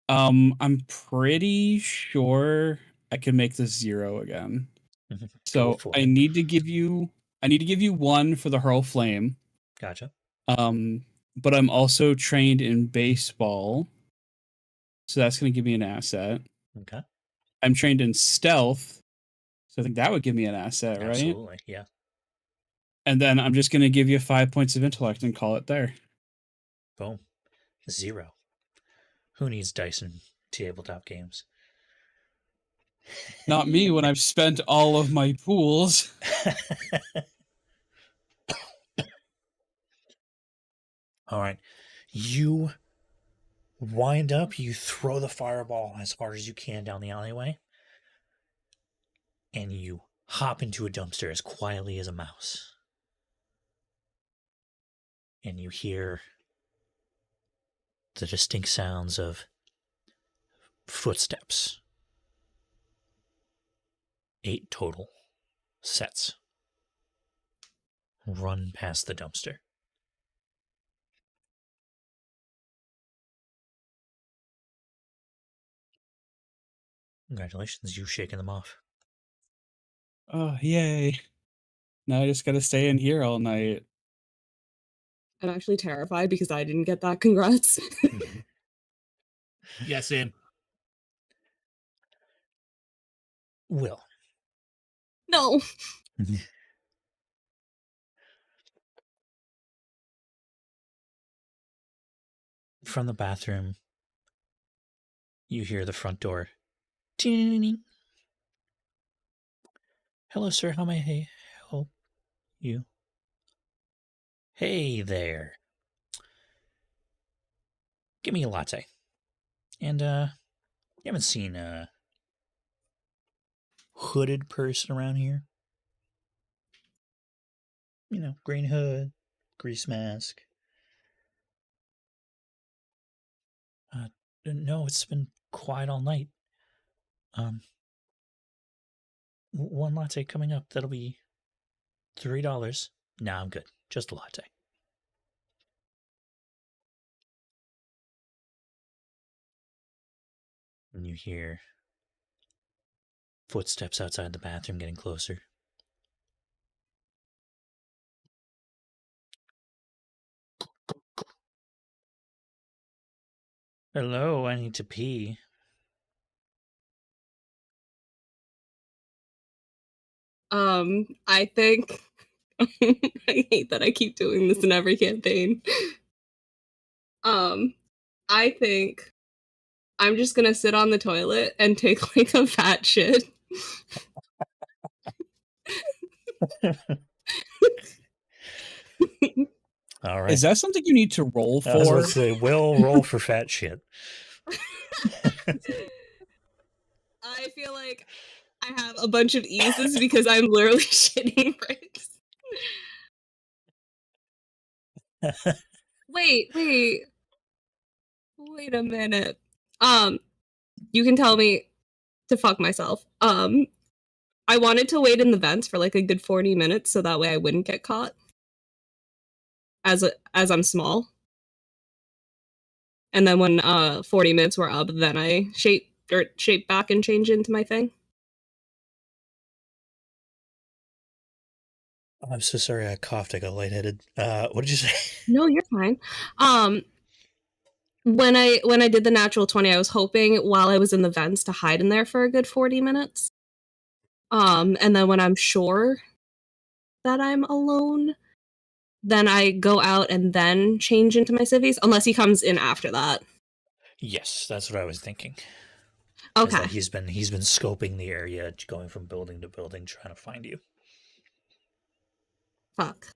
I'm pretty sure I can make this 0 again. Go So for I it. need to give you 1 for the hurl flame. Gotcha. But I'm also trained in baseball. So that's going to give me an asset. Okay. I'm trained in stealth. So I think that would give me an asset, right? Absolutely, yeah. And then I'm just going to give you 5 points of intellect and call it there. Boom. 0. Who needs dice in tabletop games? Not me when I've spent all of my pools. All right. You wind up, you throw the fireball as hard as you can down the alleyway, and you hop into a dumpster as quietly as a mouse. And you hear the distinct sounds of footsteps. 8 total sets run past the dumpster. Congratulations, you've shaken them off. Oh, yay. Now I just got to stay in here all night. I'm actually terrified because I didn't get that. Congrats. Yeah, same. Will. No. From the bathroom, you hear the front door. Ting. Hello, sir. How may I help you? Hey there. Give me a latte. And, you haven't seen a hooded person around here? You know, green hood, grease mask. No, it's been quiet all night. One latte coming up. That'll be $3. Nah, I'm good. Just a latte. And you hear footsteps outside the bathroom getting closer. Hello, I need to pee. I think I hate that I keep doing this in every campaign. I think I'm just gonna sit on the toilet and take like a fat shit. All right. Is that something you need to roll I was about for? to say, we'll roll for fat shit. I feel like I have a bunch of eases because I'm literally shitting bricks. Wait a minute. You can tell me to fuck myself. I wanted to wait in the vents for like a good 40 minutes so that way I wouldn't get caught. As I'm small. And then when 40 minutes were up, then I shape back and change into my thing. I'm so sorry I coughed. I got lightheaded. What did you say? No, you're fine. When I did the natural 20, I was hoping while I was in the vents to hide in there for a good 40 minutes. And then when I'm sure that I'm alone, then I go out and then change into my civvies, unless he comes in after that. Yes, that's what I was thinking. Okay. Is that he's been scoping the area, going from building to building, trying to find you. Fuck.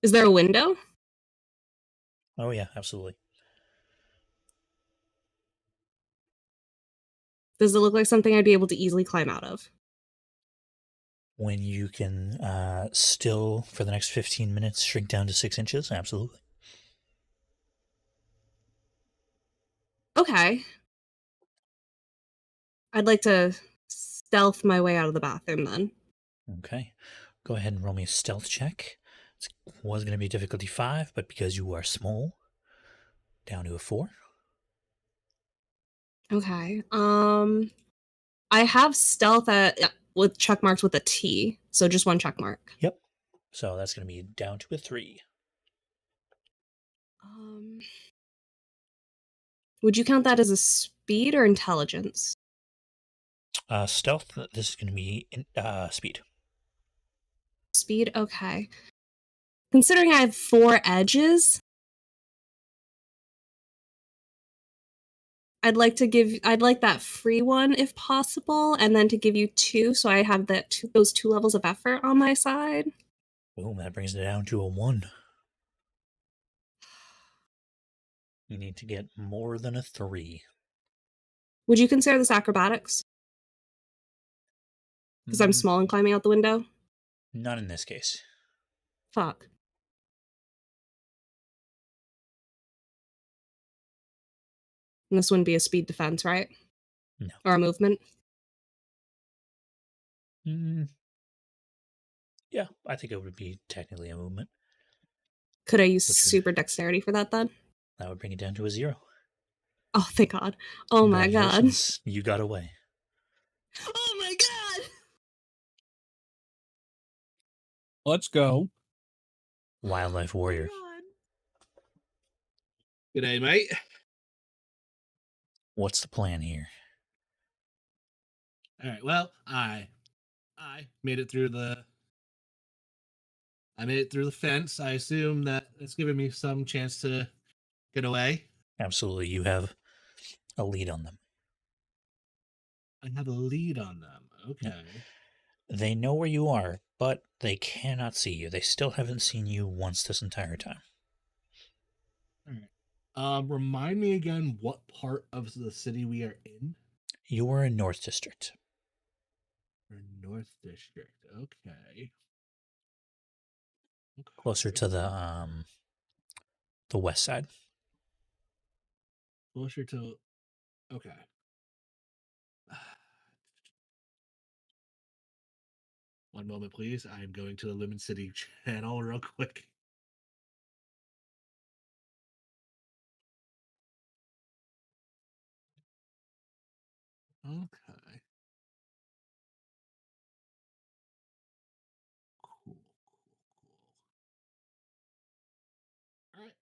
Is there a window? Oh yeah, absolutely. Does it look like something I'd be able to easily climb out of? When you can still, for the next 15 minutes, shrink down to 6 inches, absolutely. Okay. I'd like to stealth my way out of the bathroom then. Okay. Go ahead and roll me a stealth check. It was going to be difficulty 5, but because you are small, down to a 4. Okay. I have stealth with check marks with a T, so just one check mark. Yep. So that's going to be down to a 3. Would you count that as a speed or intelligence? Stealth, this is going to be speed. Speed, okay. Considering I have 4 edges, I'd like that free one if possible, and then to give you 2, so I have those 2 levels of effort on my side. Boom, that brings it down to a 1. You need to get more than a 3. Would you consider this acrobatics? Because I'm small and climbing out the window? Not in this case. Fuck. And this wouldn't be a speed defense, right? No. Or a movement? Yeah, I think it would be technically a movement. Could I use super dexterity for that then? That would bring it down to a 0. Oh, thank God. Oh my God. You got away. Oh my God! Let's go. Wildlife warrior. Oh G'day, mate. What's the plan here? All right. Well, I made it through the. I made it through the fence. I assume that it's giving me some chance to get away. Absolutely, you have a lead on them. I have a lead on them. Okay. They know where you are, but they cannot see you. They still haven't seen you once this entire time. All right. Remind me again what part of the city we are in. You are in North District. We're in North District. Okay. Closer to the west side. Closer to. Okay. One moment, please. I am going to the Lumen City channel real quick. Okay. Cool. All right.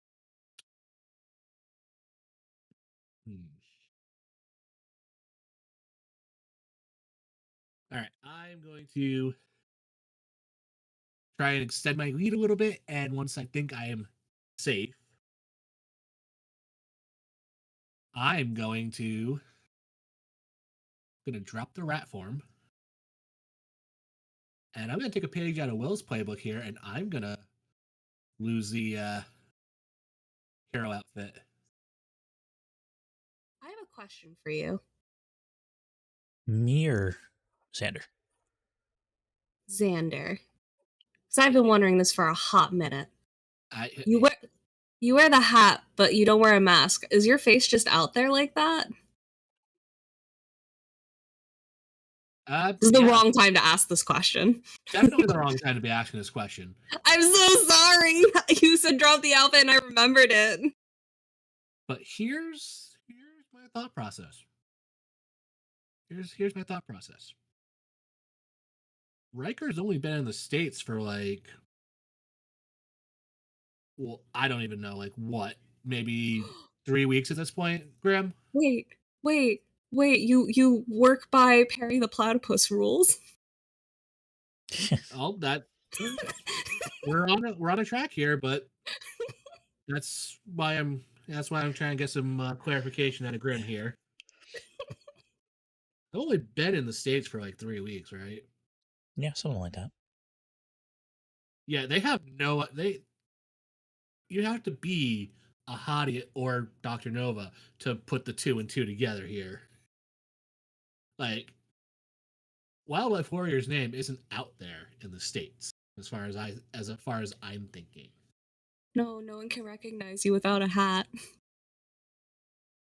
All right. I'm going to try and extend my lead a little bit, and once I think I am safe, I'm gonna drop the rat form, and I'm gonna take a page out of Will's playbook here, and I'm gonna lose the hero outfit. I have a question for you. Me or Xander? Xander. So I've been wondering this for a hot minute. You wear the hat, but you don't wear a mask. Is your face just out there like that? This is the wrong time to ask this question. Definitely the wrong time to be asking this question. I'm so sorry. You said drop the outfit and I remembered it. But here's my thought process. Here's my thought process. Riker's only been in the States for like, well, I don't even know, like what, maybe 3 weeks at this point, Grim? Wait. You work by Perry the Platypus rules? Oh, that we're on a track here, but that's why I'm trying to get some clarification out of Grim here. I've only been in the States for like 3 weeks, right? Yeah, something like that. Yeah, they have you have to be a hottie or Dr. Nova to put the 2 and 2 together here. Like, Wildlife Warrior's name isn't out there in the States, as far as I'm thinking. No, no one can recognize you without a hat.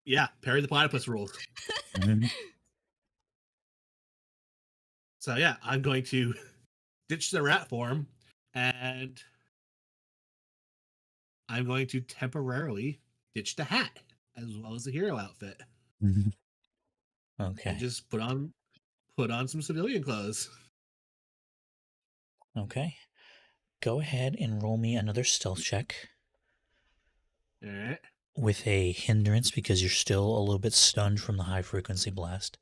Yeah, Perry the Platypus rules. Mhm. So yeah, I'm going to ditch the rat form, and I'm going to temporarily ditch the hat as well as the hero outfit, and Okay. just put on some civilian clothes. Okay. Go ahead and roll me another stealth check All right. with a hindrance because you're still a little bit stunned from the high frequency blast.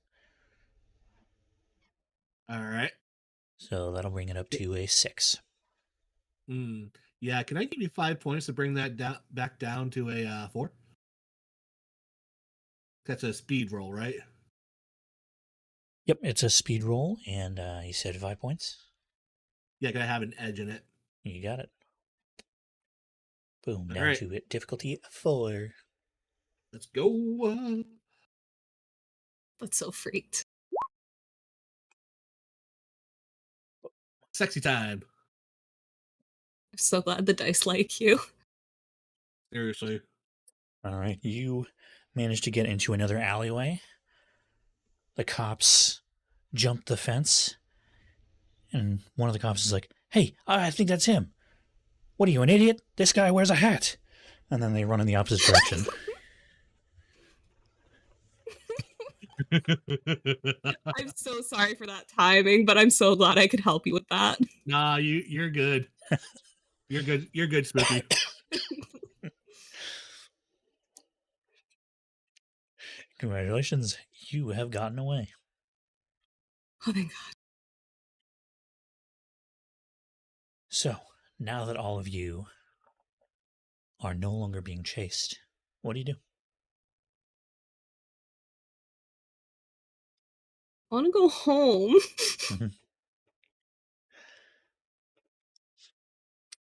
All right. So that'll bring it up to a 6. Yeah, can I give you 5 points to bring that back down to a 4? That's a speed roll, right? Yep, it's a speed roll, and you said 5 points. Yeah, can I have an edge in it? You got it. Boom, All down right. to difficulty 4. Let's go. That's so freaked. Sexy time. I'm so glad the dice like you. Seriously. All right, you managed to get into another alleyway. The cops jumped the fence, and one of the cops is like, "Hey, I think that's him. What are you, an idiot? This guy wears a hat." And then they run in the opposite direction. I'm so sorry for that timing, but I'm so glad I could help you with that. Nah, you're good. You're good. You're good, Spooky. Congratulations, you have gotten away. Oh, thank God. So, now that all of you are no longer being chased, what do you do? I want to go home.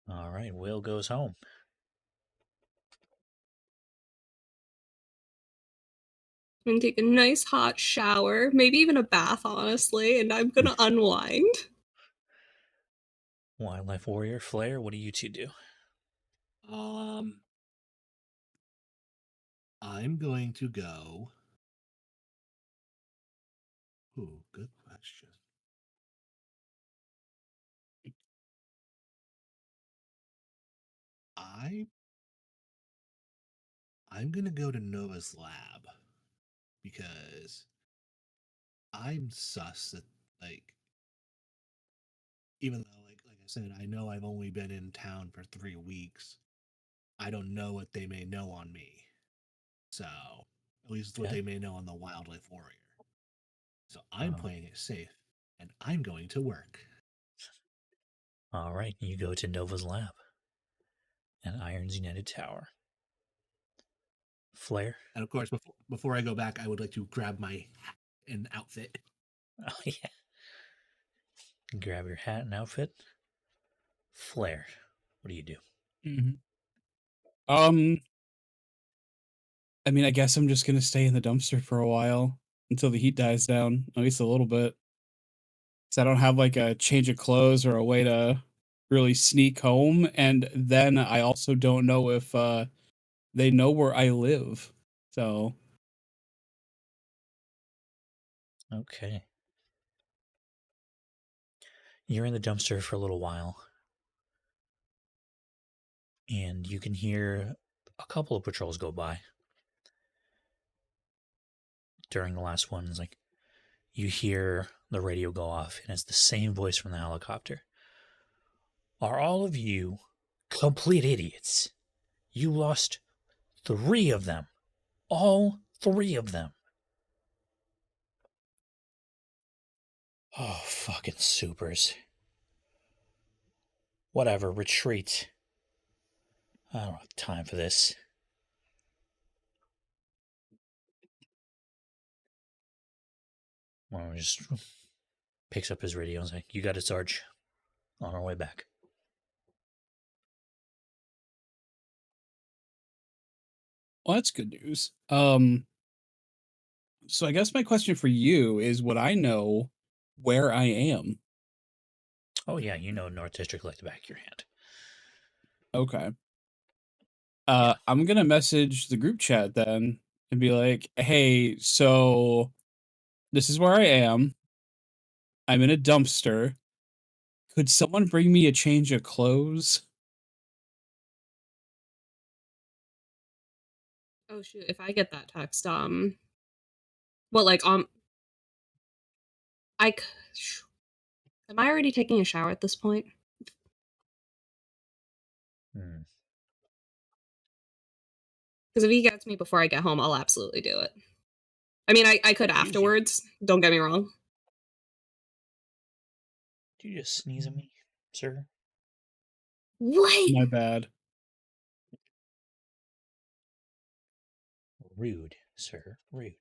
All right, Will goes home. I'm going to take a nice hot shower, maybe even a bath, honestly, and I'm going to unwind. Wildlife Warrior, Flare, what do you two do? I'm going to go. Ooh, good question. I I'm gonna go to Nova's lab because I'm sus that, like, even though like I said, I know I've only been in town for 3 weeks. I don't know what they may know on me. So at least what Okay. they may know on the Wildlife Warrior. So I'm Oh. playing it safe, and I'm going to work. All right, you go to Nova's lab at Iron's United Tower. Flare? And of course, before I go back, I would like to grab my hat and outfit. Oh, yeah. Grab your hat and outfit. Flare, what do you do? I mean, I guess I'm just gonna stay in the dumpster for a while until the heat dies down, at least a little bit. So I don't have like a change of clothes or a way to really sneak home, and then I also don't know if they know where I live. So Okay. You're in the dumpster for a little while, and you can hear a couple of patrols go by. During the last one, it's like you hear the radio go off, and it's the same voice from the helicopter. Are all of you complete idiots? You lost 3 of them. All 3 of them. Oh, fucking supers. Whatever, retreat. I don't have time for this. Well, just picks up his radio and is like, "You got it, Sarge. On our way back." Well, that's good news. So I guess my question for you is, would I know where I am? Oh yeah, you know North District like the back of your hand. Okay. Yeah. I'm gonna message the group chat then and be like, hey, so this is where I am. I'm in a dumpster. Could someone bring me a change of clothes? Oh shoot, if I get that text, well, like, I c- am I already taking a shower at this point? Hmm. Because if he gets me before I get home, I'll absolutely do it. I mean, I could afterwards. Don't get me wrong. Did you just sneeze at me, sir? What? My bad. Rude, sir. Rude.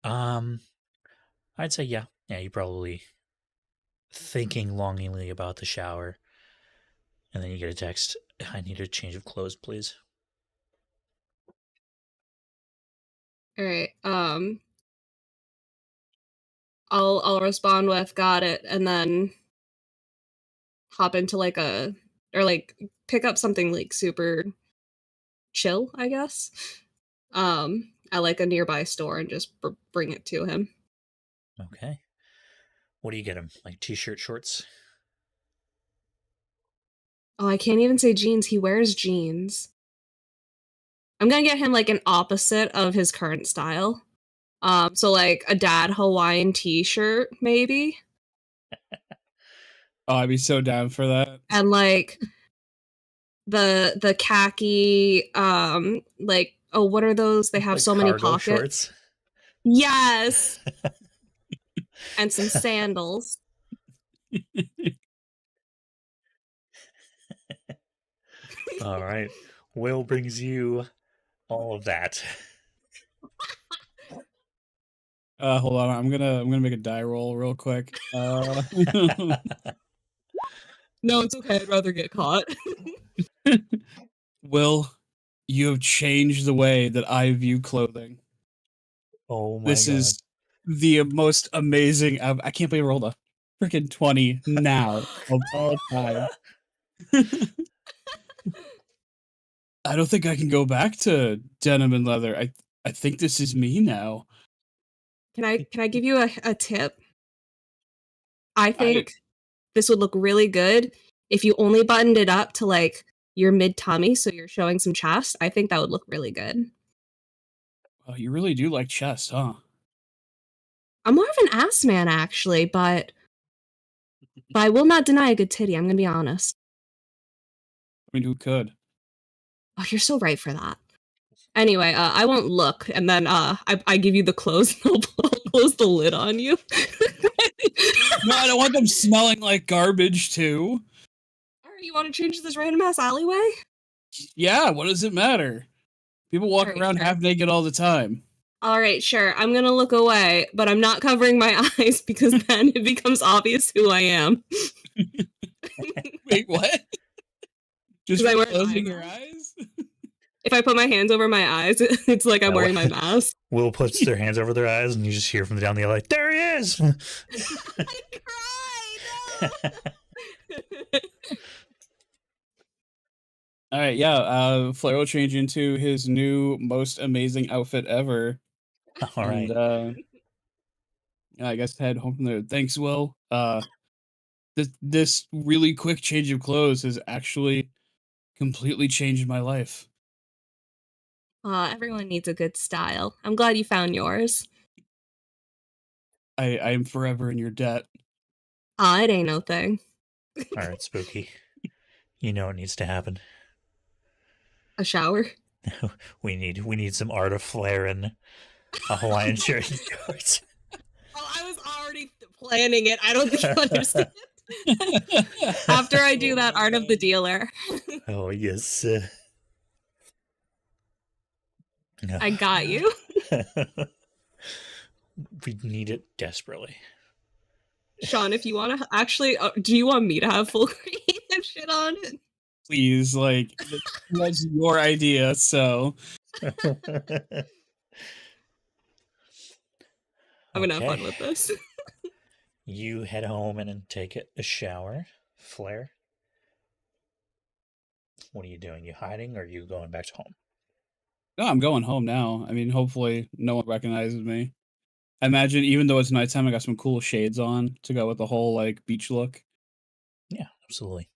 I'd say yeah. Yeah, you probably thinking longingly about the shower, and then you get a text. I need a change of clothes, please. All right. I'll respond with got it, and then hop into like a or like pick up something like super chill, I guess. At like a nearby store and just bring it to him. Okay. What do you get him? Like t-shirt, shorts? Oh, I can't even say jeans. He wears jeans. I'm gonna get him like an opposite of his current style. So like a dad Hawaiian t-shirt, maybe. Oh, I'd be so down for that. And like the khaki, like, oh, what are those? They have Like so many cargo pockets. shorts? Yes. And some sandals. All right. Will brings you all of that. Hold on, I'm gonna make a die roll real quick. No, it's okay. I'd rather get caught. Will, you have changed the way that I view clothing. Oh my This god. is the most amazing. I can't believe I rolled a freaking 20 now of all time. I don't think I can go back to denim and leather. I think this is me now. Can I give you a tip? I I think this would look really good if you only buttoned it up to like your mid tummy, so you're showing some chest. I think that would look really good. Oh, you really do like chest, huh? I'm more of an ass man actually, but I will not deny a good titty. I'm gonna be honest. I mean, who could? Oh, you're so right for that. Anyway, I won't look, and then I give you the clothes, and I'll close the lid on you. No, I don't want them smelling like garbage too. Alright, you want to change this random ass alleyway? Yeah, what does it matter? People walk Alright, around sure. half naked all the time. Alright, sure. I'm gonna look away, but I'm not covering my eyes because then it becomes obvious who I am. Wait, what? Just 'Cause I for wear an eye closing your mask. eyes? If I put my hands over my eyes, it's like I'm wearing my mask. Will puts their hands over their eyes, and you just hear from down the alley, like, there he is! I cried! No! All right, yeah. Flair will change into his new most amazing outfit ever, All right. and yeah, I guess head home from there. Thanks, Will. This really quick change of clothes has actually completely changed my life. Everyone needs a good style. I'm glad you found yours. I am forever in your debt. It ain't no thing. All right, Spooky. You know what needs to happen. A shower? We need some art of flair and a Hawaiian shirt and shorts. Oh, I was already planning it. I don't think you understand. After I do that art of the dealer. Oh, yes. I got you. We need it desperately. Sean, if you want to actually, do you want me to have full creative shit on it? please, like that's your idea. So I'm gonna have fun Okay. with this. You head home and then take a shower. Flare, what are you doing? You hiding or are you going back to home? no, I'm going home now. I mean, hopefully no one recognizes me. I imagine even though it's nighttime, I got some cool shades on to go with the whole like beach look. Yeah, absolutely.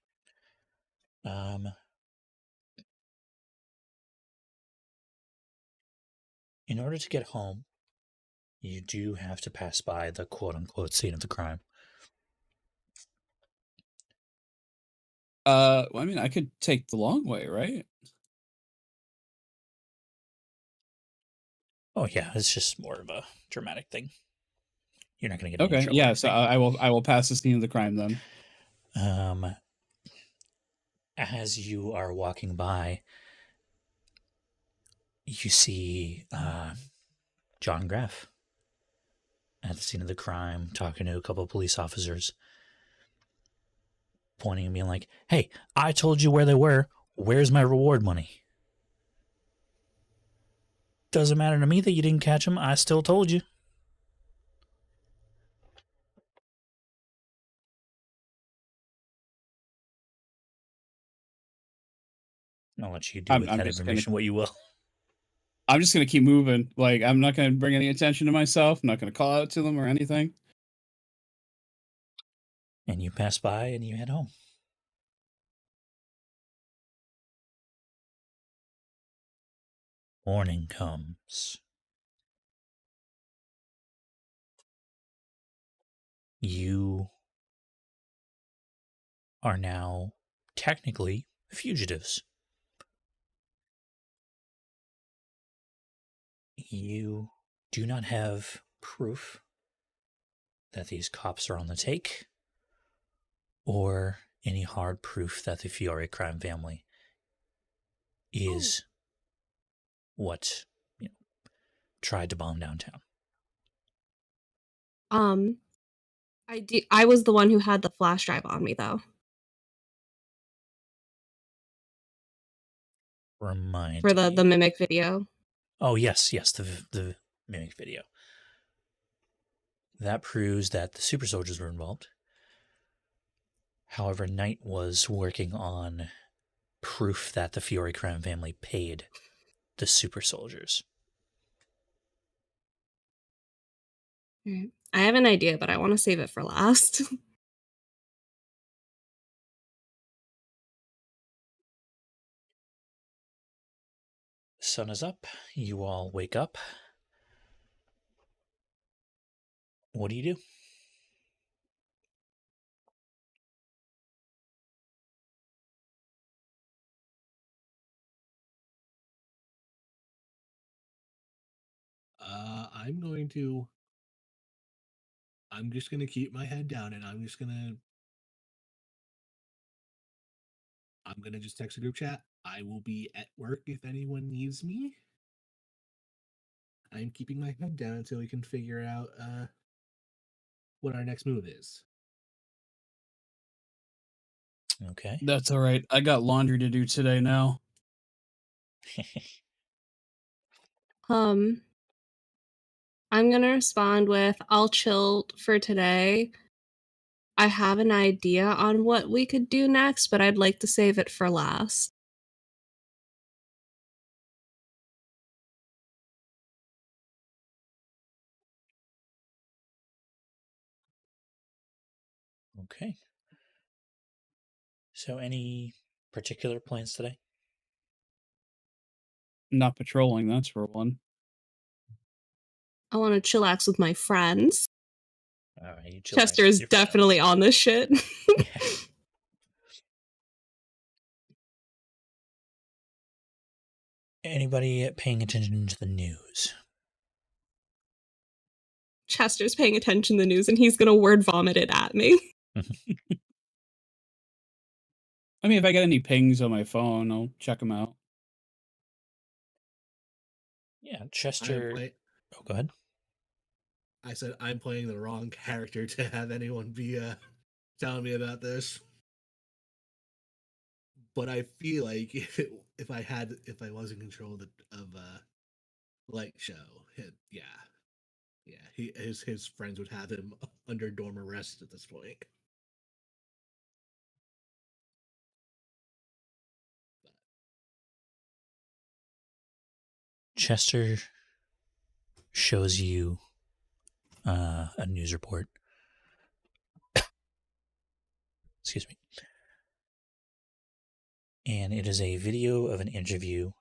In order to get home, you do have to pass by the quote-unquote scene of the crime. Well, I mean, I could take the long way, right? Oh yeah, it's just more of a dramatic thing. You're not going to get any Okay, trouble or yeah. So anything. I will pass the scene of the crime then. As you are walking by, you see John Graff at the scene of the crime, talking to a couple of police officers, pointing and being like, "Hey, I told you where they were. Where's my reward money?" Doesn't matter to me that you didn't catch him. I still told you. I'll let you do with I'm that just gonna information what you will. I'm just gonna keep moving. Like I'm not gonna bring any attention to myself. I'm not gonna call out to them or anything. And you pass by and you head home. Morning comes. You are now technically fugitives. You do not have proof that these cops are on the take or any hard proof that the Fiore crime family is what tried to bomb downtown. Um, I was the one who had the flash drive on me though. Remind For the me. mimic video. Oh yes, the mimic video. That proves that the super soldiers were involved. However, Knight was working on proof that the Fiore crime family paid the super soldiers. Right. I have an idea, but I want to save it for last. Sun is up. You all wake up. What do you do? I'm just gonna keep my head down and I'm gonna just text a group chat. I will be at work if anyone needs me. I'm keeping my head down until we can figure out what our next move is. Okay. That's all right. I got laundry to do today now. um, I'm gonna respond with, I'll chill for today. I have an idea on what we could do next, but I'd like to save it for last. Okay. So, any particular plans today? Not patrolling, that's for one. I want to chillax with my friends. All right, you chillax Chester with is your definitely friends. on this shit. Anybody paying attention to the news? Chester's paying attention to the news and he's gonna word vomit it at me. I mean, if I get any pings on my phone, I'll check them out. Yeah, I Chester. Oh, go ahead. said I'm playing the wrong character to have anyone be telling me about this. but I feel like if I was in control of light show, his friends would have him under dorm arrest at this point. Chester shows you a news report. Excuse me. And it is a video of an interview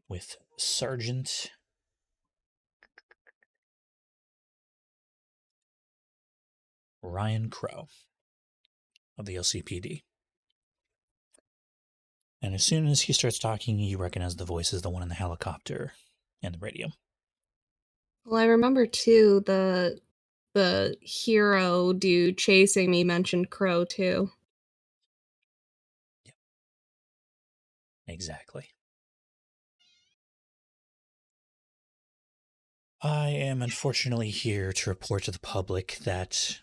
with Sergeant Ryan Crow of the LCPD. And as soon as he starts talking, you recognize the voice as the one in the helicopter and the radio. Well, I remember too the hero dude chasing me mentioned Crow too. Yep. Exactly. I am unfortunately here to report to the public that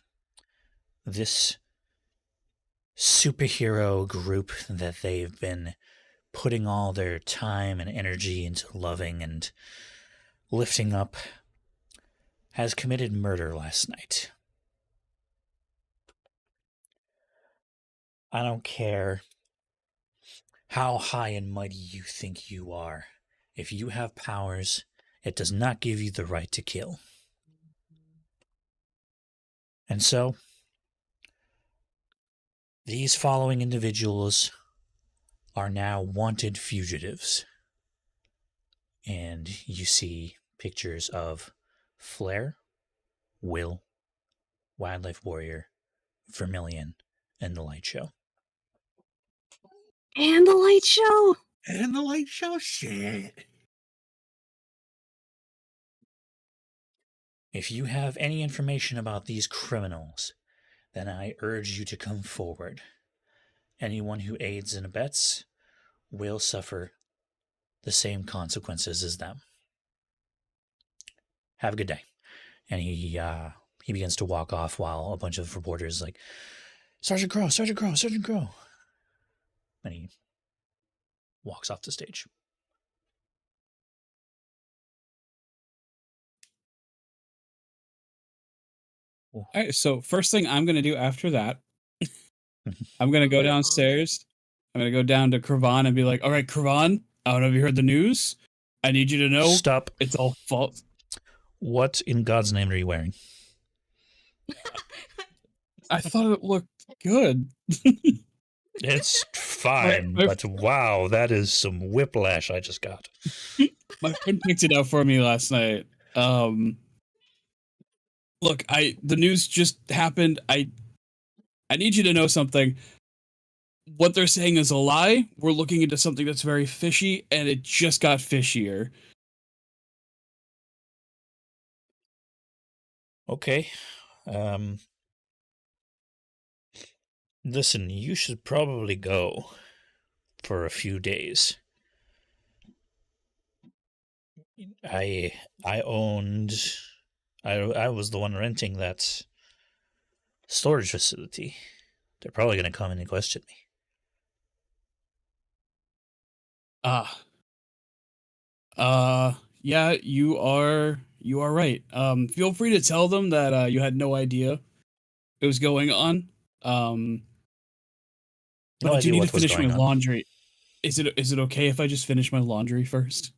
this superhero group that they've been putting all their time and energy into loving and lifting up has committed murder last night. I don't care how high and mighty you think you are. If you have powers, it does not give you the right to kill. And so, these following individuals are now wanted fugitives. And you see pictures of Flare, Will, Wildlife Warrior, Vermilion, and the Light Show. And the light show. And the light show shit. If you have any information about these criminals, then I urge you to come forward. Anyone who aids and abets will suffer the same consequences as them. Have a good day. And he begins to walk off while a bunch of reporters like, Sergeant Crow, Sergeant Crow, Sergeant Crow. And he walks off the stage. All right, so first thing I'm going to do after that, I'm going to go downstairs. I'm going to go down to Kravan and be like, all right, Kravan, I don't know if you heard the news. I need you to know Stop. it's all false. What in God's name are you wearing? I thought it looked good. It's fine, My- but wow, that is some whiplash I just got. My friend picked it out for me last night. Look, the news just happened. I need you to know something. What they're saying is a lie. We're looking into something that's very fishy, and it just got fishier. Okay. Listen, you should probably go for a few days. I was the one renting that storage facility. They're probably going to come in and question me. Yeah, you are right. Feel free to tell them that you had no idea it was going on. But No I do idea need what to was finish my going on. laundry. Is it okay if I just finish my laundry first?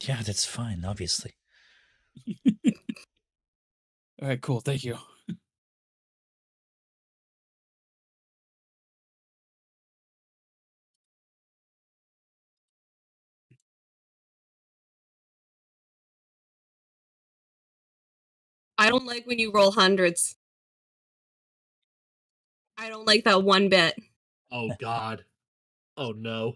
Yeah, that's fine, obviously. All right, cool. Thank you. I don't like when you roll hundreds. I don't like that one bit. Oh God. Oh no.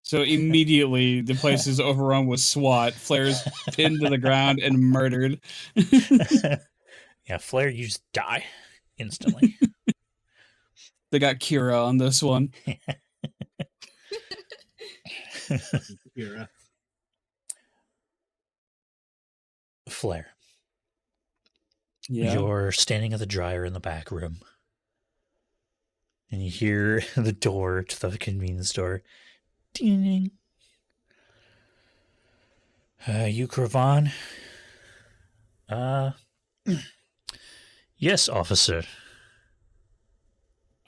So immediately the place is overrun with SWAT. Flair's pinned to the ground and murdered. Yeah, Flare, you just die instantly. They got Kira on this one. Kira. Flare, Yeah. you're standing at the dryer in the back room. And And you hear the door to the convenience store. Ding. You Cravan? Yes, officer.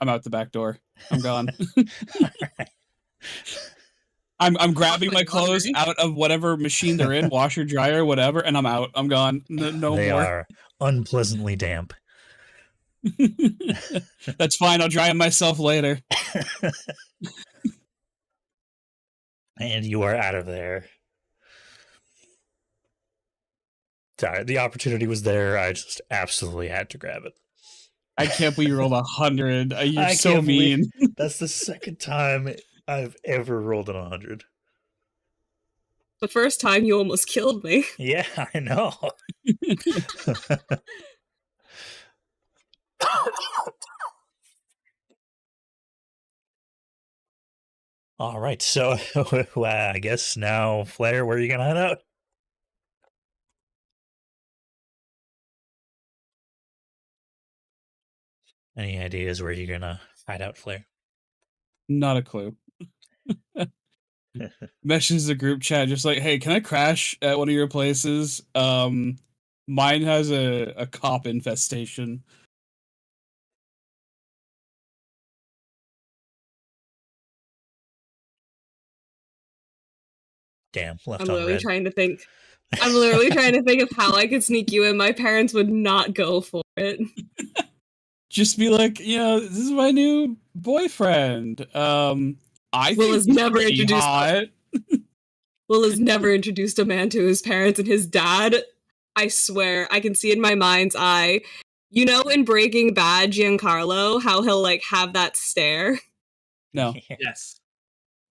I'm out the back door. I'm gone. Alright. I'm grabbing Off my my clothes laundry. out of whatever machine they're in, washer, dryer, whatever, and I'm out. I'm gone. No They more. are unpleasantly damp. That's fine. I'll dry them myself later. And you are out of there. Sorry, the opportunity was there. I just absolutely had to grab it. I can't believe you rolled 100. You're I so can't believe- mean. That's the second time I've ever rolled an 100. The first time you almost killed me. Yeah, I know. All right, so I guess now, Flair, where are you gonna head out? Any ideas where you're gonna hide out, Flair? Not a clue. Messages the group chat just like, hey, can I crash at one of your places? Mine has a cop infestation. Damn, left I'm on literally red. trying to think. I'm literally trying to think of how I could sneak you in. My parents would not go for it. Just be like, this is my new boyfriend. I Will think has he's never pretty introduced- hot. Will has never introduced a man to his parents, and his dad, I swear, I can see in my mind's eye. You know, in Breaking Bad, Giancarlo, how he'll like have that stare. No. Yes.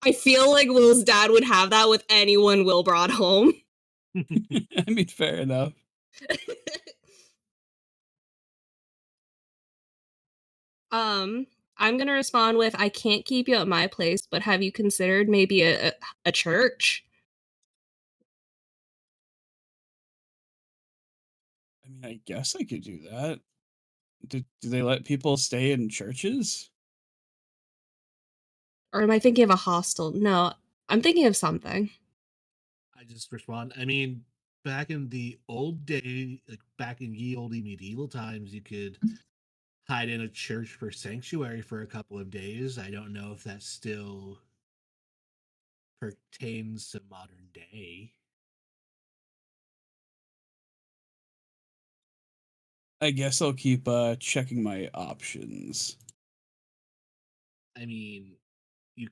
I feel like Will's dad would have that with anyone Will brought home. I mean, fair enough. I'm gonna respond with, I can't keep you at my place, but have you considered maybe a church? I mean, I guess I could do that. Do they let people stay in churches? Or am I thinking of a hostel? No, I'm thinking of something. I just respond. I mean, back in the old day, like back in ye olde medieval times, you could hide in a church for sanctuary for a couple of days. I don't know if that still pertains to modern day. I guess I'll keep checking my options. I mean, you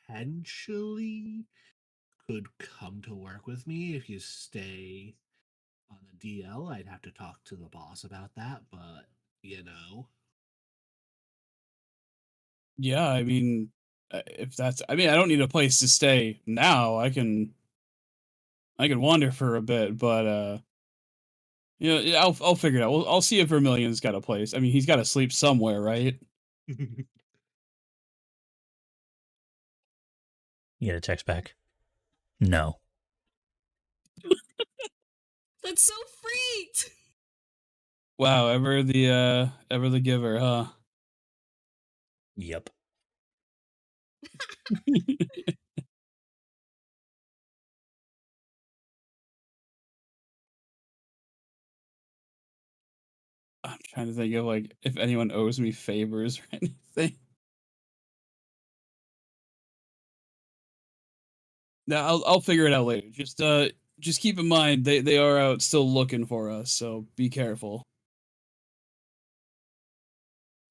potentially could come to work with me if you stay on the DL. I'd have to talk to the boss about that, but you know. Yeah, I mean, if that's, I mean, I don't need a place to stay now. I can wander for a bit, but yeah, I'll figure it out. I'll see if Vermilion's got a place. I mean, he's got to sleep somewhere, right? You get a text back. No. That's so freaked! Wow, ever the giver, huh? Yep. I'm trying to think of like if anyone owes me favors or anything. No, I'll figure it out later. Just keep in mind they are out still looking for us, so be careful.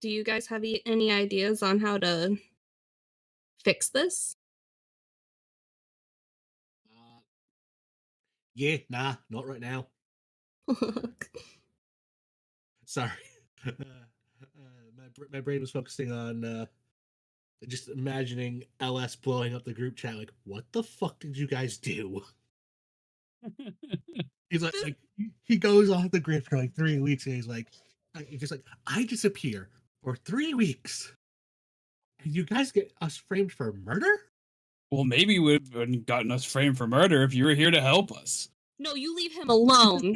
Do you guys have any ideas on how to fix this? Yeah, nah, not right now. Sorry. My brain was focusing on just imagining LS blowing up the group chat. Like, what the fuck did you guys do? He's like he goes off the grid for like 3 weeks, and he's just like, I disappear for 3 weeks, and you guys get us framed for murder. Well, maybe we would have gotten us framed for murder if you were here to help us. No, you leave him alone.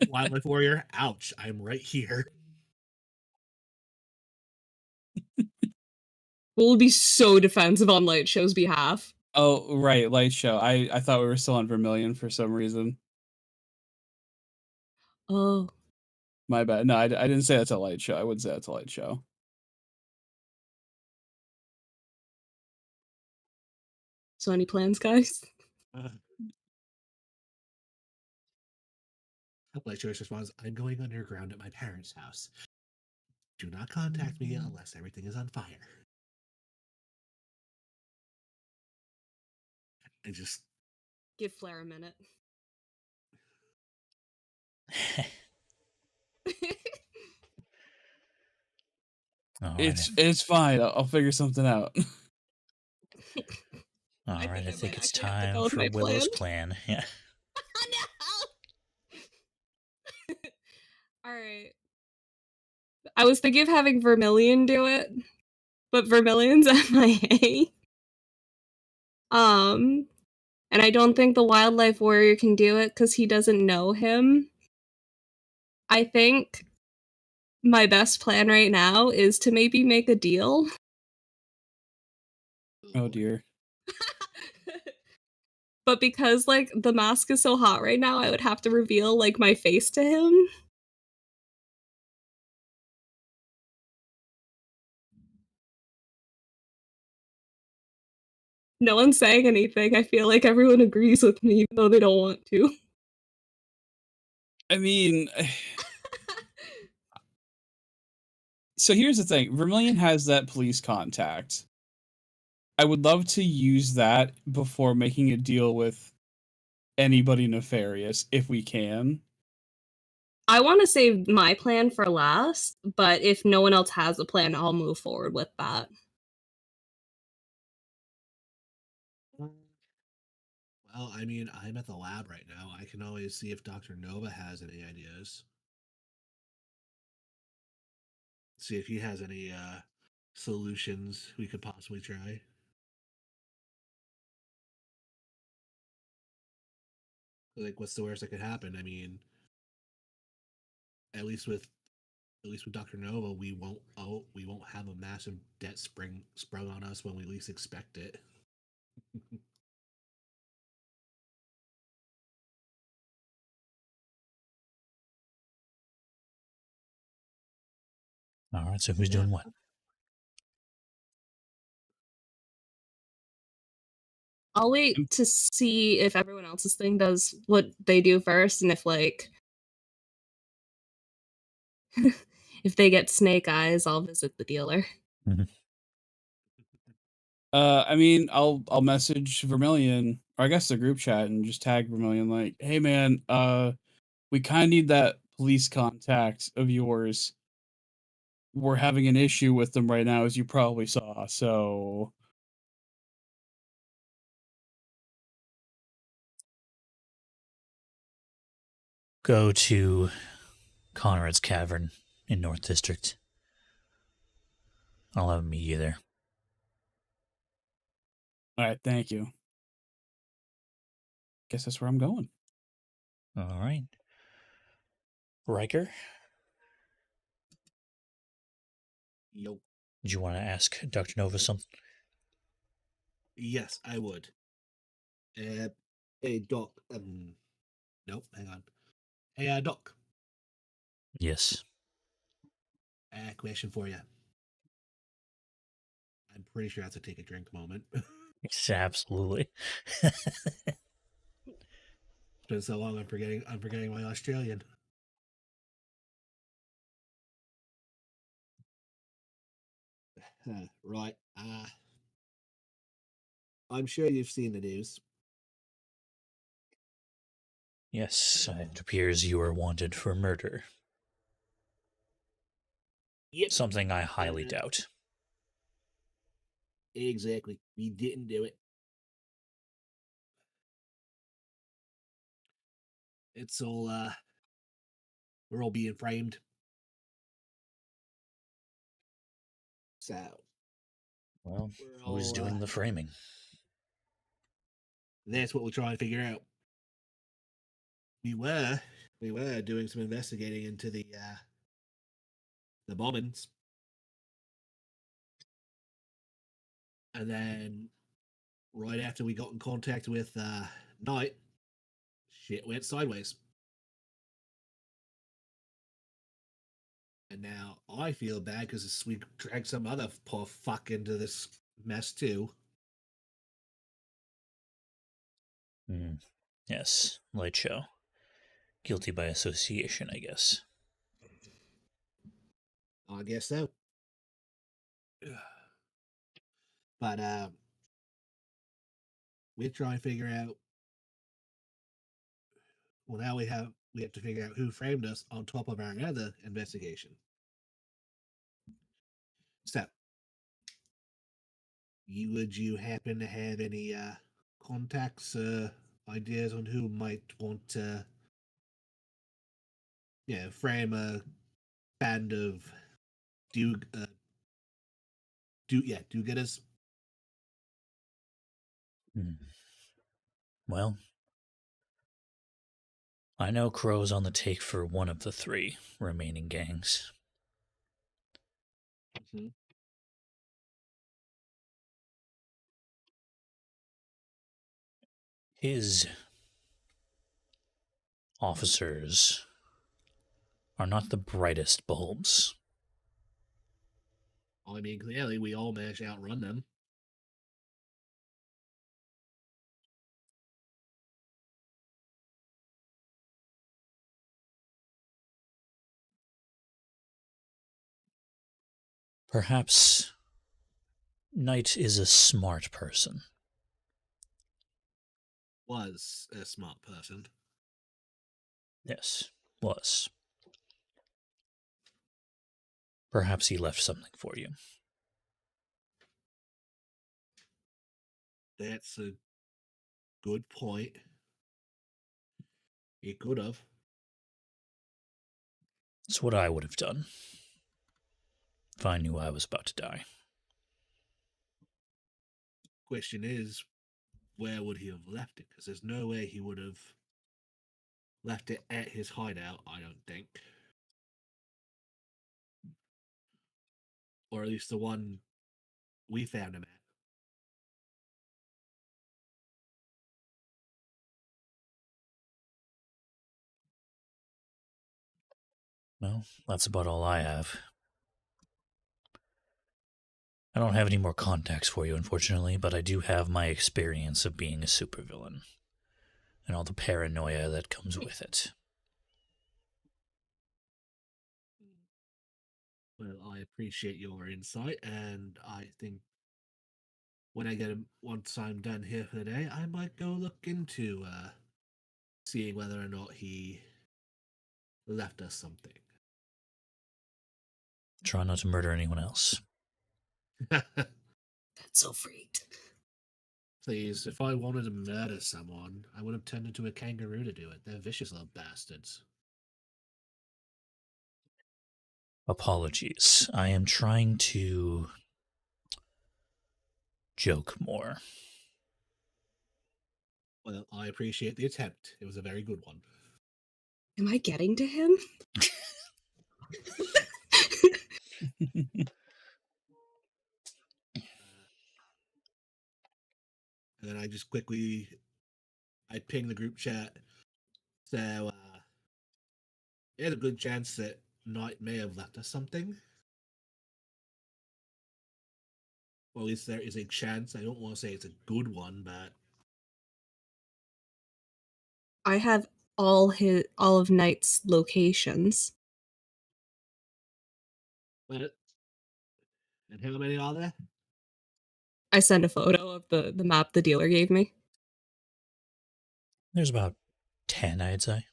Wildlife warrior, ouch! I'm right here. We'll be so defensive on Light Show's behalf. Oh, right, Light Show. I thought we were still on Vermilion for some reason. Oh. My bad. No, I didn't say that's a Light Show. I wouldn't say that's a Light Show. So any plans, guys? Like Joyce responds, I'm going underground at my parents' house. Do not contact me unless everything is on fire. And just Give Flair a minute. All right. It's fine. I'll figure something out. All I right. think I I think might it's actually have to time go with for my Willow's plan. Yeah. No! Alright. I was thinking of having Vermilion do it, but Vermilion's MIA. And I don't think the Wildlife Warrior can do it because he doesn't know him. I think my best plan right now is to maybe make a deal. Oh dear. But because, like, the mask is so hot right now, I would have to reveal, like, my face to him. No one's saying anything. I feel like everyone agrees with me, even though they don't want to. I mean, so here's the thing. Vermilion has that police contact. I would love to use that before making a deal with anybody nefarious if we can. I want to save my plan for last, but if no one else has a plan, I'll move forward with that. well, I mean, I'm at the lab right now. I can always see if Dr. Nova has any ideas. See if he has any solutions we could possibly try. Like, what's the worst that could happen? I mean, at least with Dr. Nova, we won't have a massive debt sprung on us when we least expect it. All right. So who's Yeah. doing what? I'll wait to see if everyone else's thing does what they do first, and if, like, if they get snake eyes, I'll visit the dealer. Mhm. I mean, I'll message Vermilion, or I guess the group chat, and just tag Vermilion like, "Hey man, we kind of need that police contact of yours. We're having an issue with them right now, as you probably saw. So Go to Conrad's Cavern in North District. I'll have him meet you there. all right, thank you. Guess that's where I'm going." All right. Riker, Yo. did you want to ask Dr. Nova something? Yes, I would. Hey, Doc. Nope, hang on. Hey, Doc. Yes. Question for you. I'm pretty sure that's a take a drink moment. Yes, absolutely. It's been so long, I'm forgetting my Australian. Right. I'm sure you've seen the news. Yes, it appears you are wanted for murder. Yep. Something I highly doubt. Exactly. We didn't do it. It's all we're all being framed. So Well, we're who's all doing the framing? that's what we're trying to figure out. We were doing some investigating into the bombings. And then right after we got in contact with Knight, shit went sideways. And now I feel bad because we dragged some other poor fuck into this mess too. Yes, light show. Guilty by association, I guess. I guess so. But we try and figure out. Well, now we have to figure out who framed us on top of our other investigation. So, would you happen to have any contacts, ideas on who might want to, frame a band of do-getters? Hmm. Well, I know Crow's on the take for one of the 3 remaining gangs. Mm-hmm. His officers are not the brightest bulbs. I mean, clearly we all managed to outrun them. Perhaps Knight is a smart person. Was a smart person. Yes, was. Perhaps he left something for you. That's a good point. He could have. It's what I would have done if I knew I was about to die. Question is, where would he have left it? Because there's no way he would have left it at his hideout, I don't think. Or at least the one we found him at. Well, that's about all I have. I don't have any more contacts for you, unfortunately, but I do have my experience of being a supervillain and all the paranoia that comes with it. Well, I appreciate your insight, and I think once I'm done here for the day, I might go look into seeing whether or not he left us something. Try not to murder anyone else. That's so freaked. Please, if I wanted to murder someone, I would have turned into a kangaroo to do it. They're vicious little bastards. Apologies. I am trying to joke more. Well, I appreciate the attempt. It was a very good one. Am I getting to him? And then I ping the group chat. So, there's a good chance that Knight may have left us something. Or at least there is a chance. I don't want to say it's a good one, but I have all of Knight's locations. well, and how many are there? I sent a photo of the map the dealer gave me. There's about 10, I'd say.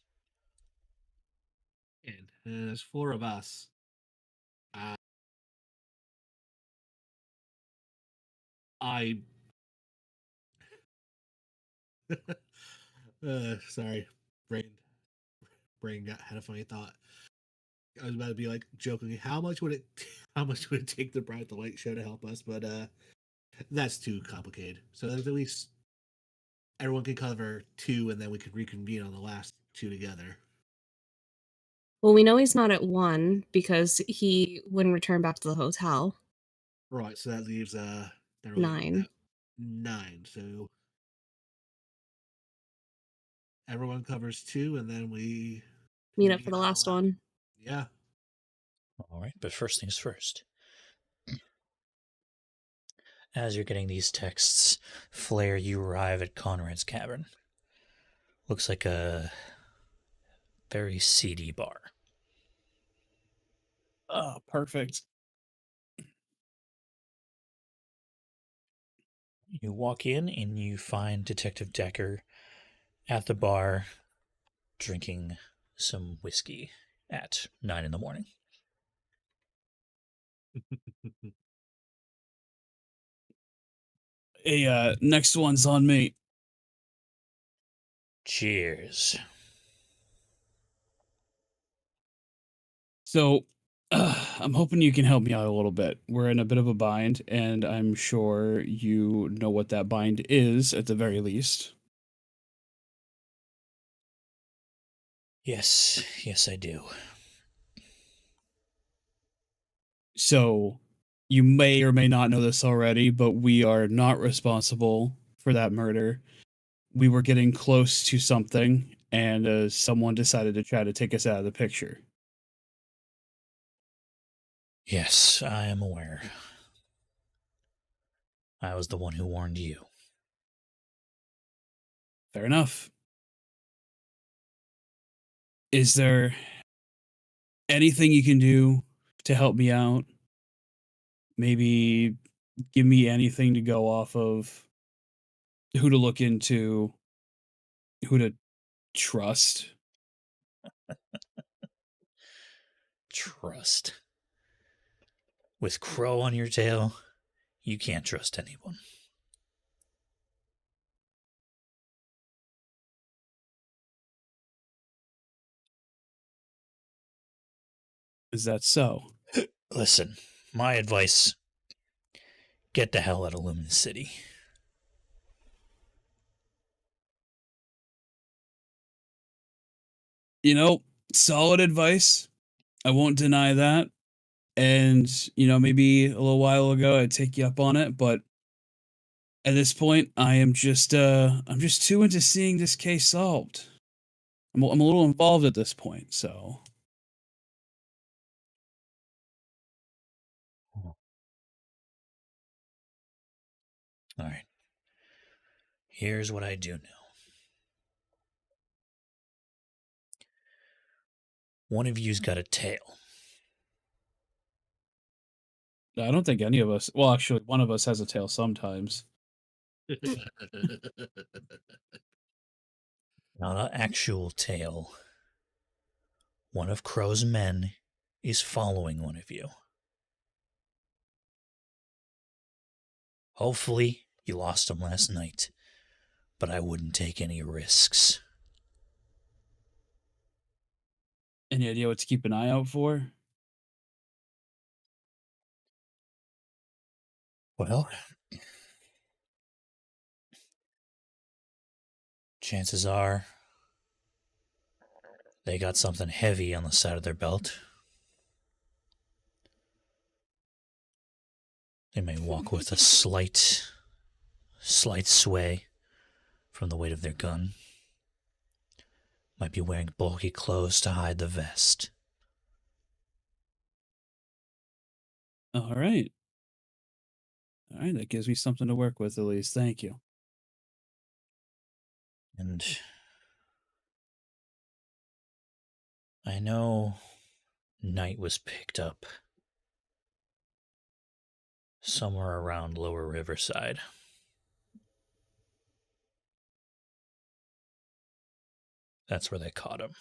And there's 4 of us. I sorry, brain got had a funny thought. I was about to be like jokingly, how much would it how much would it take the Bright the Light show to help us? But that's too complicated. So there's at least everyone can cover 2, and then we could reconvene on the last 2 together. Well, we know he's not at 1 because he wouldn't return back to the hotel. Right. So that leaves There were 9. 9. So everyone covers 2, and then we Meet up figure for it the last all out. one. Yeah. All right, but first things first. As you're getting these texts, Flare, you arrive at Conrad's Cavern. Looks like a very seedy bar. Oh, perfect. You walk in and you find Detective Decker at the bar drinking some whiskey at 9 in the morning. Hey, next one's on me. Cheers. So, I'm hoping you can help me out a little bit. We're in a bit of a bind, and I'm sure you know what that bind is at the very least. Yes, I do. So, you may or may not know this already, but we are not responsible for that murder. We were getting close to something, and someone decided to try to take us out of the picture. Yes, I am aware. I was the one who warned you. Fair enough. Is there anything you can do to help me out? Maybe give me anything to go off of, who to look into, who to trust. Trust. With Crow on your tail, you can't trust anyone. Is that so? Listen, my advice, get the hell out of Lumen City. You know, solid advice. I won't deny that. And, maybe a little while ago I'd take you up on it, but at this point I'm just too into seeing this case solved. I'm a little involved at this point, so All right. Here's what I do know. One of you's got a tail. I don't think any of us, well, actually, one of us has a tail sometimes. Not an actual tail. One of Crow's men is following one of you. Hopefully, you lost him last night, but I wouldn't take any risks. Any idea what to keep an eye out for? Well, chances are they got something heavy on the side of their belt. They may walk with a slight sway from the weight of their gun. Might be wearing bulky clothes to hide the vest. All right. All right, that gives me something to work with at least. Thank you. And I know Knight was picked up somewhere around Lower Riverside. That's where they caught him.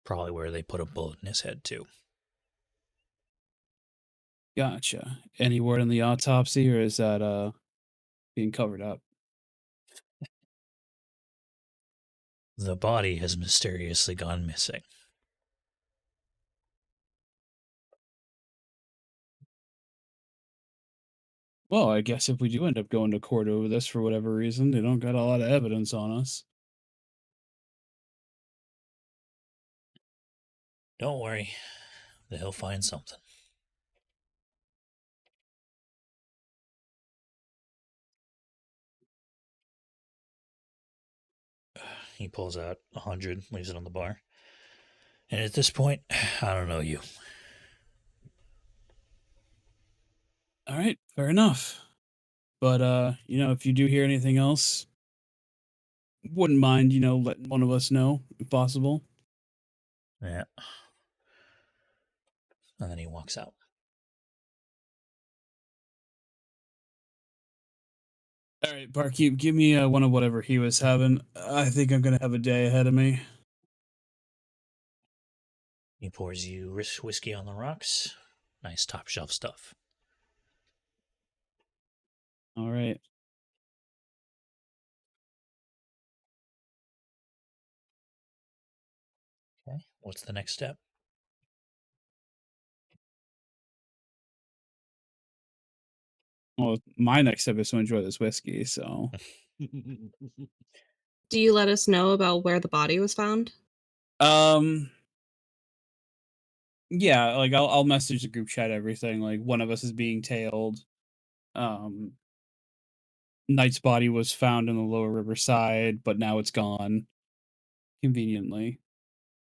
Probably where they put a bullet in his head, too. Gotcha. Any word on the autopsy, or is that being covered up? The body has mysteriously gone missing. Well, I guess if we do end up going to court over this for whatever reason, they don't got a lot of evidence on us. Don't worry, they'll find something. He pulls out 100, leaves it on the bar. And at this point, I don't know you. All right, fair enough. But if you do hear anything else, wouldn't mind, letting one of us know if possible. Yeah. And then he walks out. All right, barkeep, give me one of whatever he was having. I think I'm gonna have a day ahead of me. He pours you whiskey on the rocks. Nice top shelf stuff. All right. Okay. What's the next step? Well, my next step is to enjoy this whiskey. So, Do you let us know about where the body was found? yeah, like I'll message the group chat everything. Like one of us is being tailed. Knight's body was found in the lower riverside, but now it's gone. Conveniently.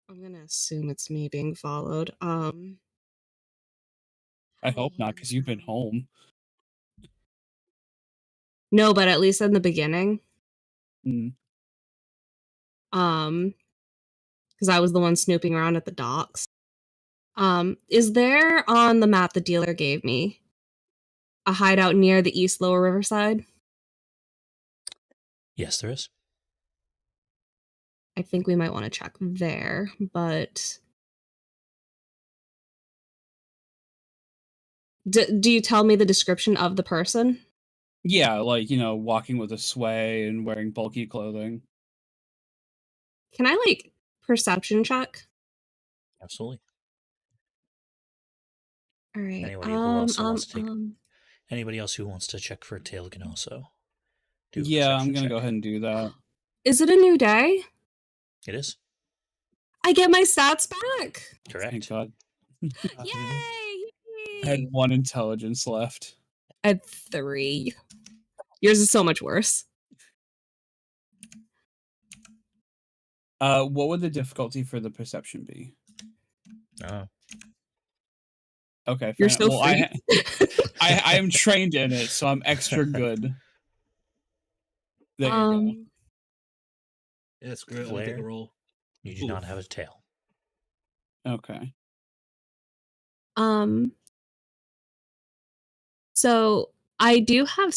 I'm gonna assume it's me being followed. I hope not, because you've been home. No, but at least in the beginning. Mm. Because I was the one snooping around at the docks. Is there on the map the dealer gave me a hideout near the East Lower Riverside? Yes, there is. I think we might want to check there, but do you tell me the description of the person? Yeah, like, walking with a sway and wearing bulky clothing. Can I perception check? Absolutely. All right. Anybody who also wants to take. Anybody else who wants to check for a tail can also do a Yeah, I'm perception gonna check. go ahead and do that. Is it a new day? It is. I get my stats back. Correct. Thank God. Yay! I had 1 intelligence left. I had 3. Yours is so much worse. What would the difficulty for the perception be? Oh. Okay, You're fine. so Well, free. I am trained in it, so I'm extra good. There you go. Yeah, screw it. Let me take a roll. You do not have a tail. Okay. So I do have,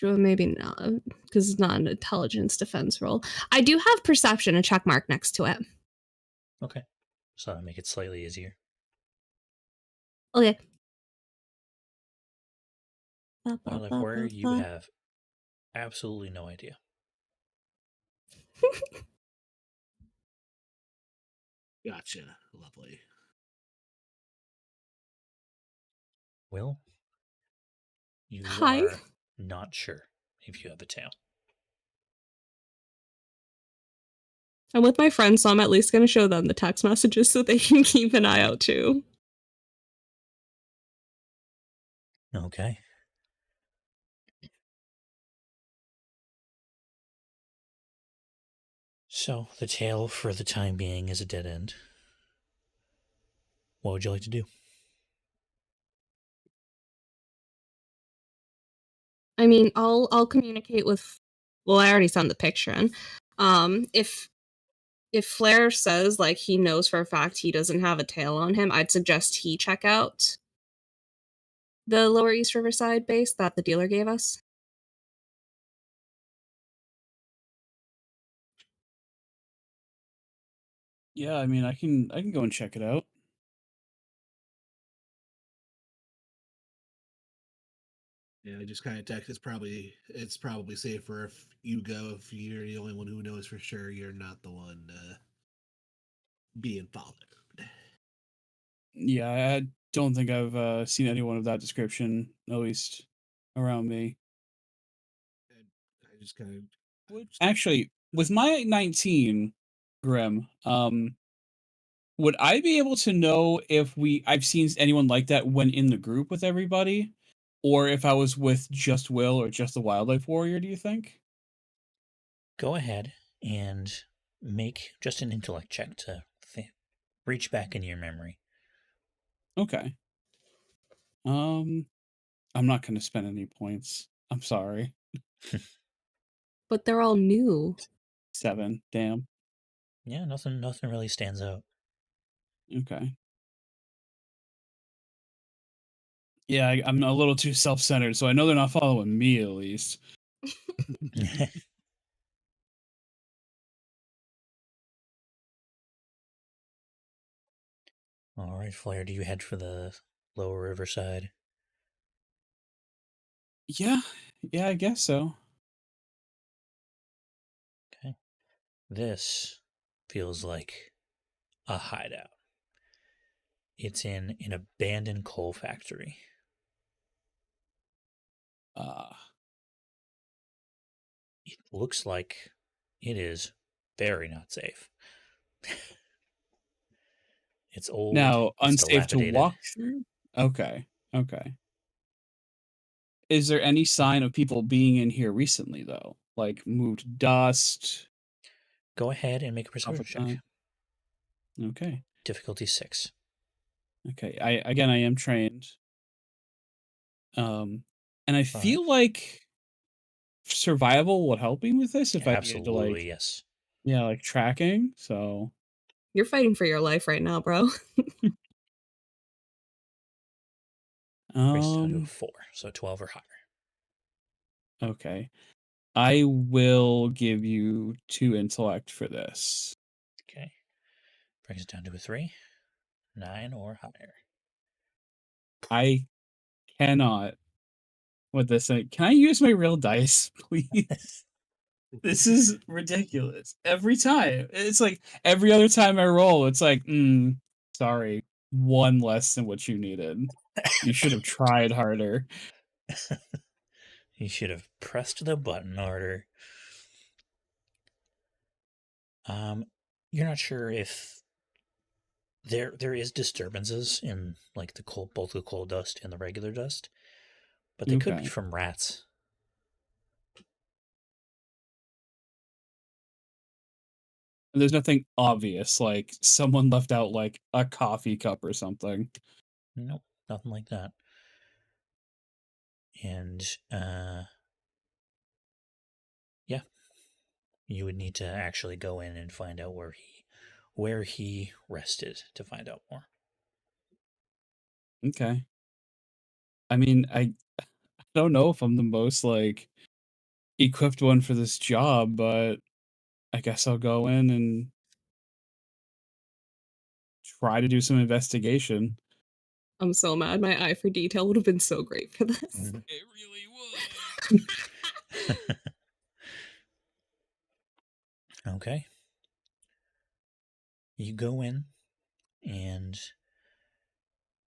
maybe not, because it's not an intelligence defense roll. I do have perception, a check mark next to it. Okay. So that'll make it slightly easier. Okay. Wildlife Warrior, you have absolutely no idea. Gotcha. Lovely. Will, you Hi. are not sure if you have a tail. I'm with my friends, so I'm at least going to show them the text messages so they can keep an eye out too. Okay. So the tail for the time being is a dead end. What would you like to do? I mean, I'll communicate with. Well, I already sent the picture in. If Flair says he knows for a fact he doesn't have a tail on him, I'd suggest he check out the Lower East Riverside base that the dealer gave us. Yeah, I mean, I can go and check it out. Yeah, I just kind of text. It's probably safer if you go. If you're the only one who knows for sure, you're not the one being followed. Yeah, I don't think I've seen anyone of that description, at least around me. I just kind of Actually, with my 19, Grim, would I be able to know if I've seen anyone like that when in the group with everybody, or if I was with just Will or just the Wildlife Warrior? Do you think? Go ahead and make just an intellect check to reach back in your memory. Okay. I'm not going to spend any points. I'm sorry. But they're all new. 7. Damn. Yeah, nothing really stands out. Okay. Yeah, I'm a little too self-centered, so I know they're not following me at least. All right, Flair, do you head for the lower riverside? Yeah, I guess so. Okay. This feels like a hideout. It's in an abandoned coal factory. Uh, It looks like it is very not safe. It's old, Now, it's unsafe to dilapidated. walk through? Okay. Is there any sign of people being in here recently, though? Like moved dust, Go ahead and make a stuff perception like check. that? Okay. Difficulty 6. Okay. I am trained. And I 5. feel like survival would help me with this if I needed to, like, Absolutely, yes. yeah, like tracking. So, You're fighting for your life right now, bro. Brings it down to a um, 4, so 12 or higher. okay. I will give you 2 intellect for this. Okay. Brings it down to a 3, 9 or higher. I cannot with this. Can I use my real dice, please? This is ridiculous. Every time. It's like every other time I roll, it's like, sorry, 1 less than what you needed. You should have tried harder. You should have pressed the button harder. You're not sure if there is disturbances in like the coal, both the coal dust and the regular dust, but they could be Okay. from rats. And there's nothing obvious, like someone left out like a coffee cup or something. Nope, nothing like that. And yeah, you would need to actually go in and find out where he rested to find out more. Okay. I mean, I don't know if I'm the most like equipped one for this job, but I guess I'll go in and try to do some investigation. I'm so mad. My eye for detail would have been so great for this. It really would. Okay. You go in, and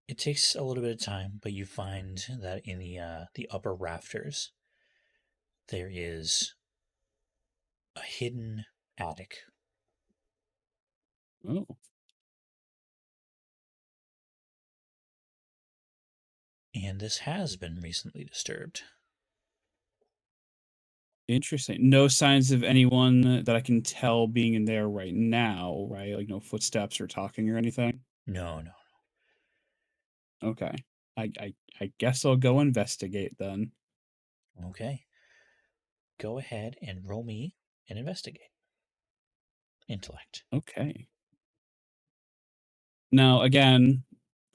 it takes a little bit of time, but you find that in the upper rafters there is a hidden attic, Oh, and this has been recently disturbed. interesting. No signs of anyone that I can tell being in there right now, right? Like no footsteps or talking or anything. No. Okay. I guess I'll go investigate then. Okay. Go ahead and roll me and investigate. Intellect. Okay. Now again,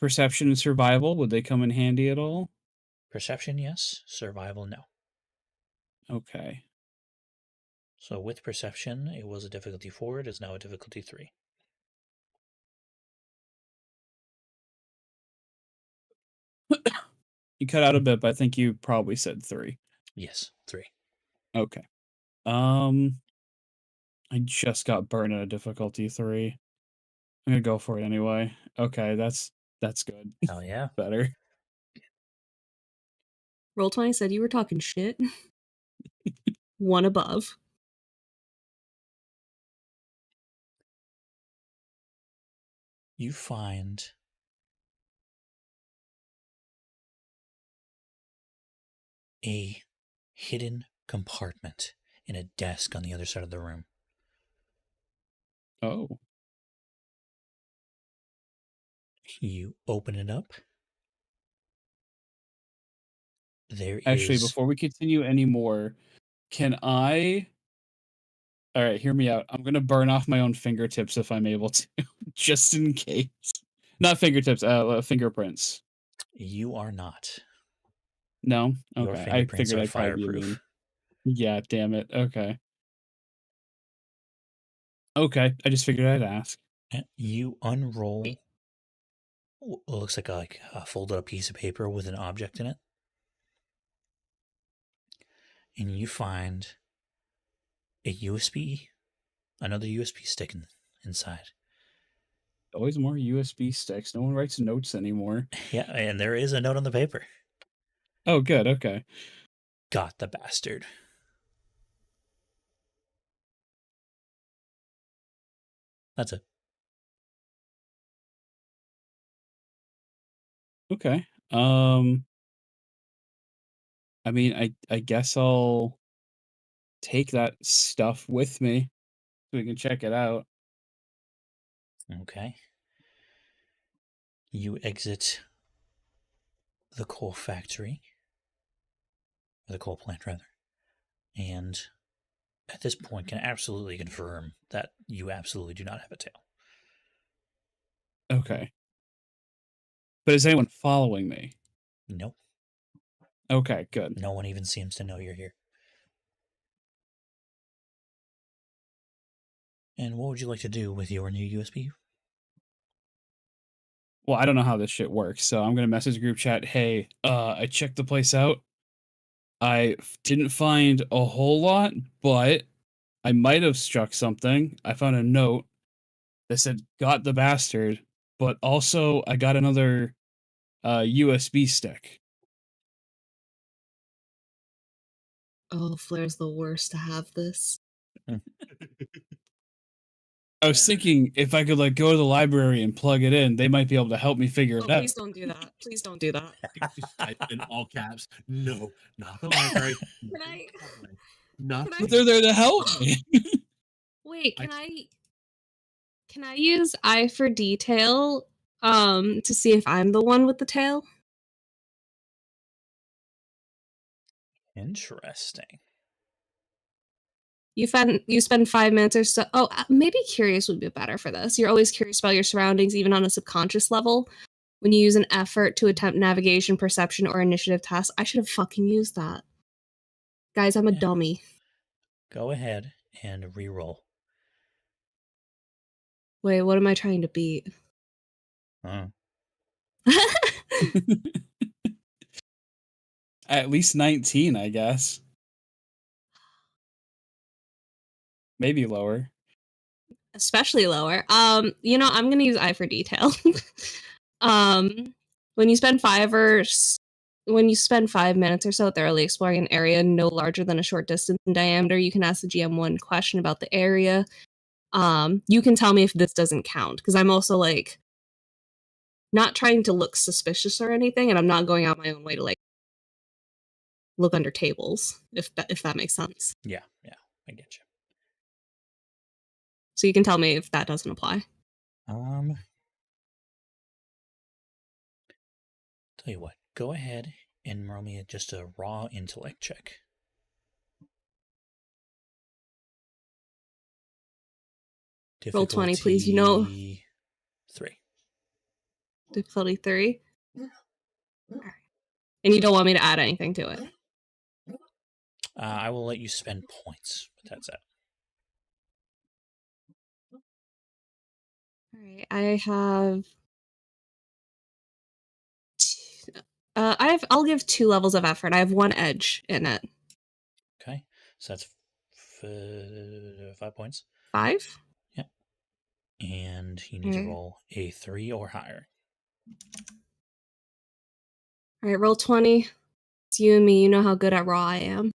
perception and survival, would they come in handy at all? Perception, yes. Survival, no. Okay. So with perception, it was a difficulty 4. It is now a difficulty 3. You cut out a bit, but I think you probably said 3. Yes, 3. Okay. I just got burned at a difficulty 3. I'm gonna go for it anyway. Okay, that's good. Hell yeah. Better. Roll20 said you were talking shit. 1 above. You find a hidden compartment in a desk on the other side of the room. Oh. You open it up. There Actually, is. before we continue anymore, can I... All right, hear me out. I'm going to burn off my own fingertips if I'm able to, just in case. Not fingertips, fingerprints. You are not. No? Your Okay. I fingerprints figured are I'd probably be immune. fireproof. Yeah, damn it. Okay. Okay, I just figured I'd ask. You unroll what looks like a folded up piece of paper with an object in it, and you find a USB, another USB stick inside. Always more USB sticks. No one writes notes anymore. Yeah, and there is a note on the paper. Oh, good. Okay. Got the bastard. That's it. Okay. I mean, I guess I'll take that stuff with me so we can check it out. Okay. You exit the coal factory, or the coal plant rather, and at this point can absolutely confirm that you absolutely do not have a tail. Okay. But is anyone following me? Nope. Okay, good. No one even seems to know you're here. And what would you like to do with your new USB? Well, I don't know how this shit works, so I'm gonna message group chat, hey, I checked the place out. I didn't find a whole lot, but I might have struck something. I found a note that said, got the bastard, but also I got another USB stick. Oh, Flair's the worst to have this. I was thinking if I could like go to the library and plug it in, they might be able to help me figure Oh, it out. please don't do that. Please don't do that. Just type in all caps. No, not the library. Can I? Not Can I- But they're there to help me. Wait, can I use eye for detail to see if I'm the one with the tail? Interesting. You spend 5 minutes or so. Oh, maybe curious would be better for this. You're always curious about your surroundings, even on a subconscious level. When you use an effort to attempt navigation, perception, or initiative tasks, I should have fucking used that. Guys, I'm a Yeah. dummy. Go ahead and re-roll. Wait, what am I trying to beat? At least 19, I guess. Maybe lower. Especially lower. I'm gonna use eye for detail. um, when you spend 5 minutes or so thoroughly exploring an area no larger than a short distance in diameter, you can ask the GM one question about the area. You can tell me if this doesn't count, because I'm also like not trying to look suspicious or anything, and I'm not going out my own way to like look under tables, if that makes sense. Yeah, I get you. So you can tell me if that doesn't apply. Tell you what, go ahead and roll me just a raw intellect check. Roll 20, please. You know, 3. difficulty 3. Alright. And you don't want me to add anything to it. I will let you spend points, but that's it. All right, I have. I'll give 2 levels of effort. I have 1 edge in it. Okay, so that's 5 points. 5. Yep. And you need to Okay. roll a 3 or higher. All right, roll 20. It's you and me. You know how good at raw I am.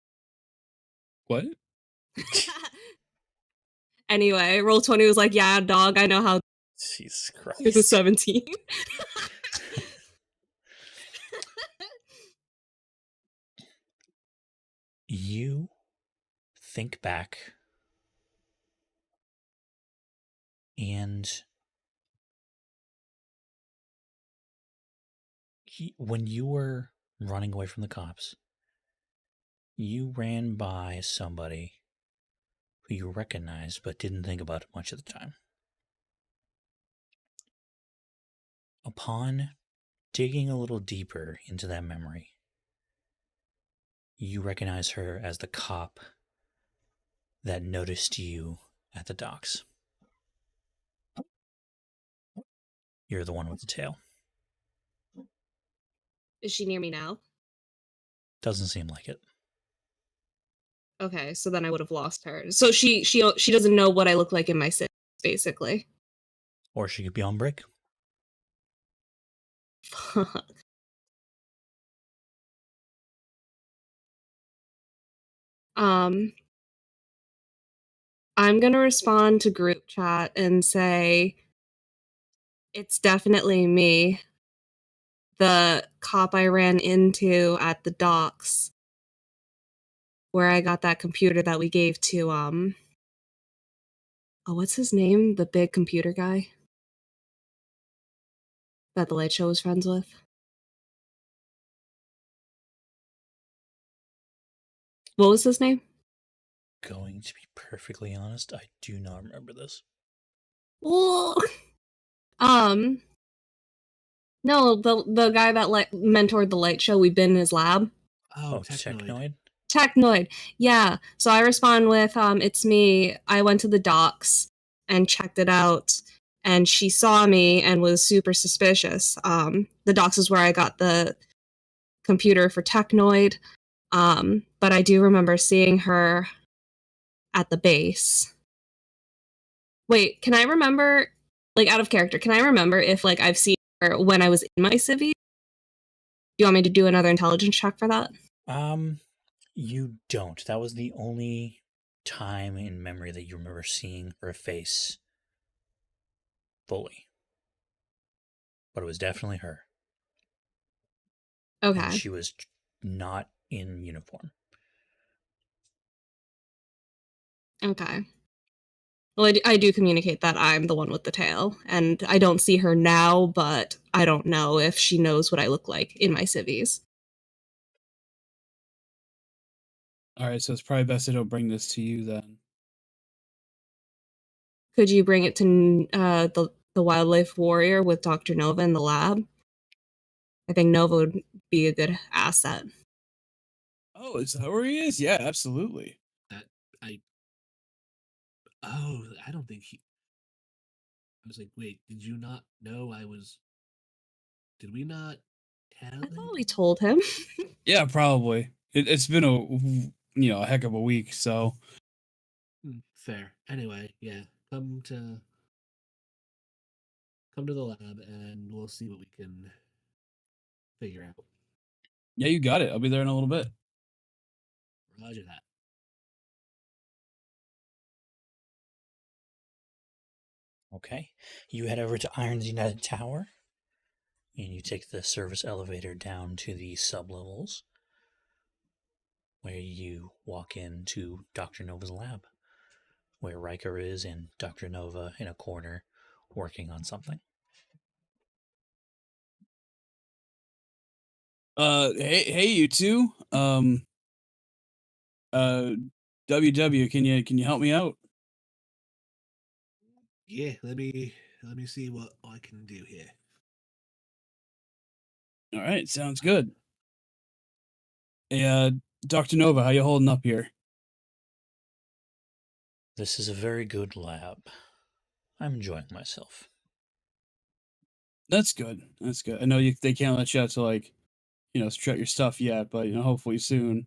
What? Anyway, roll 20 was like, yeah, dog. I know how. Jesus Here's a Christ. 17. You think back And when you were running away from the cops, you ran by somebody who you recognized but didn't think about it much at the time. Upon digging a little deeper into that memory, you recognize her as the cop that noticed you at the docks. You're the one with the tail. Is she near me now? Doesn't seem like it. Okay, so then I would have lost her. So she doesn't know what I look like in my city, basically. Or she could be on break. I'm gonna respond to group chat and say it's definitely me, the cop I ran into at the docks, where I got that computer that we gave to oh, what's his name? The big computer guy that the light show was friends with. What was his name? Going to be perfectly honest, I do not remember this. Well, no, the guy that mentored the light show. We've been in his lab. Oh, Technoid? Technoid. Yeah. So I respond with, it's me. I went to the docks and checked it out, and she saw me and was super suspicious. The docks is where I got the computer for Technoid. But I do remember seeing her at the base. Wait, can I remember, like, out of character, can I remember if, like, I've seen her when I was in my civvy? Do you want me to do another intelligence check for that? You don't. That was the only time in memory that you remember seeing her face fully. But it was definitely her. Okay. And she was not in uniform. Okay. Well, I do communicate that I'm the one with the tail, and I don't see her now, but I don't know if she knows what I look like in my civvies. All right, so it's probably best I don't bring this to you then. Could you bring it to the wildlife warrior with Dr. Nova in the lab? I think Nova would be a good asset. Oh, is that where he is? Yeah, absolutely. That I. Oh, I don't think he. I was like, wait, did you not know I was? Did we not tell I thought we him? told him. Yeah, probably. It's been a heck of a week. So Fair. Anyway, yeah, come to the lab and we'll see what we can figure out. yeah, you got it. I'll be there in a little bit. Roger that. Okay. You head over to Iron's United Tower, and you take the service elevator down to the sublevels, where you walk into Dr. Nova's lab, where Riker is and Dr. Nova in a corner working on something. Hey, you two. WW, can you help me out? Yeah, let me see what I can do here. All right, sounds good. Hey, Dr. Nova, how you holding up here? This is a very good lab. I'm enjoying myself. That's good. That's good. I know they can't let you out to strut your stuff yet, but hopefully soon.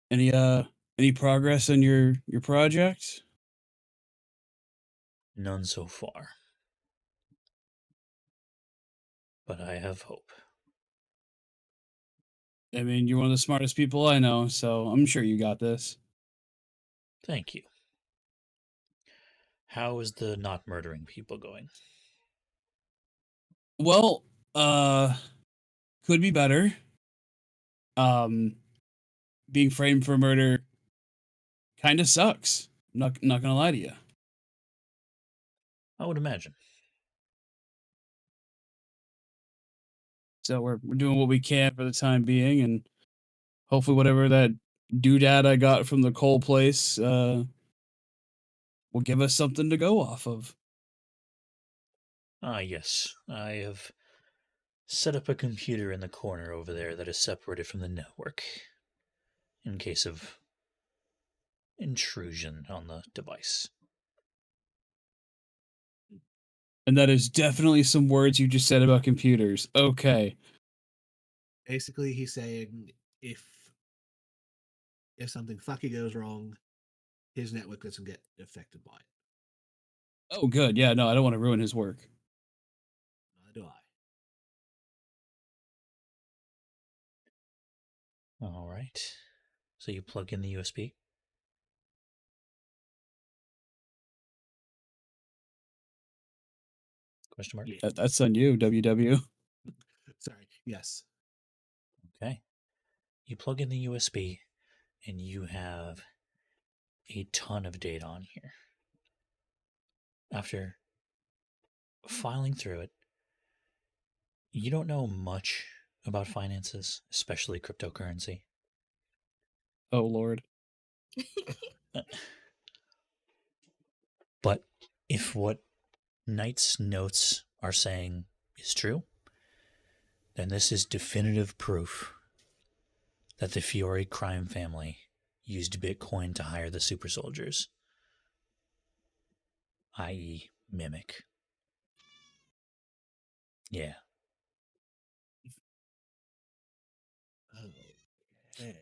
Any progress on your project? None so far. But I have hope. I mean, you're one of the smartest people I know, so I'm sure you got this. Thank you. How is the not murdering people going? Well, could be better. Being framed for murder kind of sucks. Not gonna lie to you. I would imagine. So we're doing what we can for the time being, and hopefully whatever that doodad I got from the coal place will give us something to go off of. Ah, yes. I have set up a computer in the corner over there that is separated from the network in case of intrusion on the device. And that is definitely some words you just said about computers. Okay. Basically, he's saying if something fucky goes wrong, his network doesn't get affected by it. Oh, good. Yeah, no, I don't want to ruin his work. Neither do I. All right. So you plug in the USB. Question mark? Yeah. That's on you, WW. Sorry. Yes. Okay. You plug in the USB and you have a ton of data on here. After filing through it, you don't know much about finances, especially cryptocurrency. Oh, Lord. But if what Knight's notes are saying is true, then this is definitive proof that the Fiore crime family used Bitcoin to hire the super soldiers, i.e., Mimic. Yeah. Okay.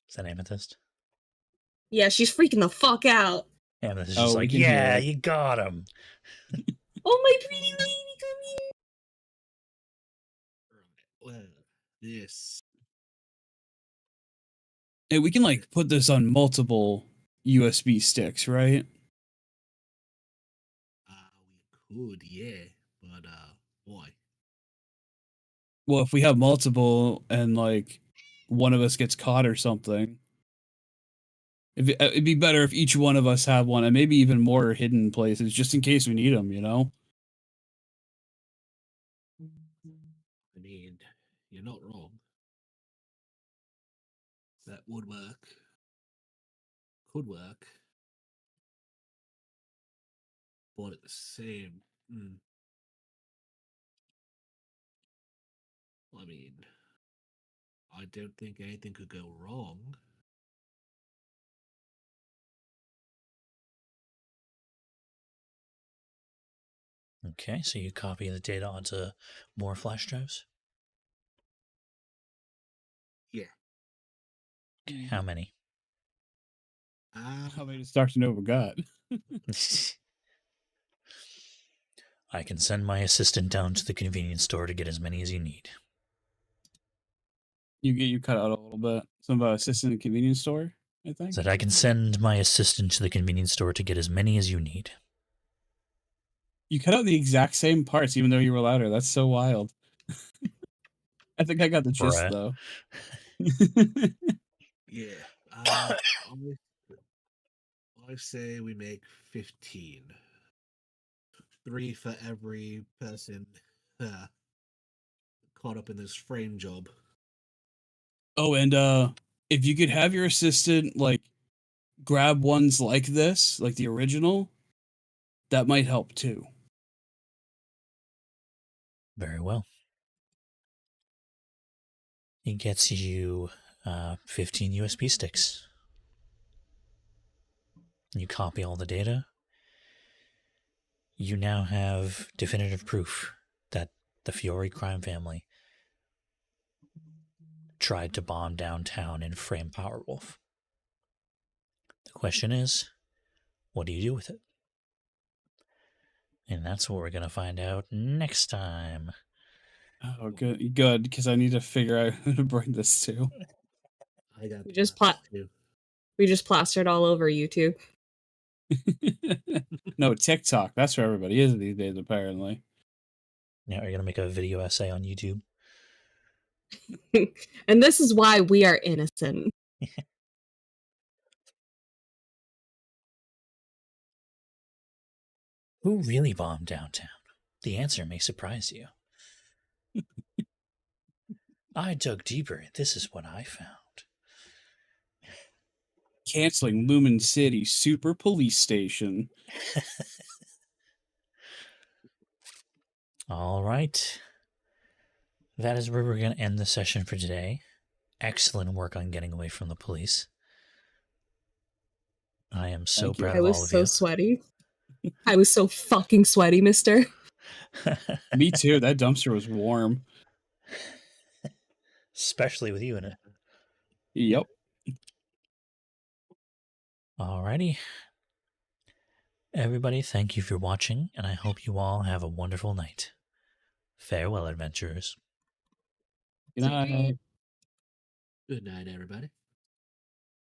Is that Amethyst? Yeah, she's freaking the fuck out. Amethyst is Oh, just we like, can hear yeah, it. you got him. Oh, my pretty lady, come here. Right. Well, this. Hey, we can like put this on multiple USB sticks, right? We could, yeah, but why? Well, if we have multiple and like one of us gets caught or something, it'd be better if each one of us have one, and maybe even more hidden places, just in case we need them. You know? I mean, you're not wrong. That would work. Could work. But at the same, I mean, I don't think anything could go wrong. Okay, so you copy the data onto more flash drives? Yeah. Okay, how many? How many does Doctor Nova got? I can send my assistant down to the convenience store to get as many as you need. You cut out a little bit. Some assistant at convenience store, I think. Said I can send my assistant to the convenience store to get as many as you need. You cut out the exact same parts, even though you were louder. That's so wild. I think I got the gist Bruh. though. Yeah. I say we make 15. 3 for every person caught up in this frame job. Oh, and if you could have your assistant like grab ones like this, like the original, that might help too. Very well. He gets you 15 USB sticks. You copy all the data. You now have definitive proof that the Fiore crime family tried to bomb downtown and frame Powerwolf. The question is, what do you do with it? And that's what we're going to find out next time. Oh, good, because I need to figure out who to bring this to. I got We just plans too. We just plastered all over YouTube. No, TikTok. That's where everybody is these days, apparently. Now, are you going to make a video essay on YouTube? And this is why we are innocent. Who really bombed downtown? The answer may surprise you. I dug deeper, and this is what I found. Canceling Lumen City Super Police Station. All right. That is where we're going to end the session for today. Excellent work on getting away from the police. I am so Thank you. proud I of all was of so you. sweaty. I was so fucking sweaty, mister. Me too. That dumpster was warm. Especially with you in it. Yep. Alrighty. Everybody, thank you for watching, and I hope you all have a wonderful night. Farewell, adventurers. Good night. Good night, everybody.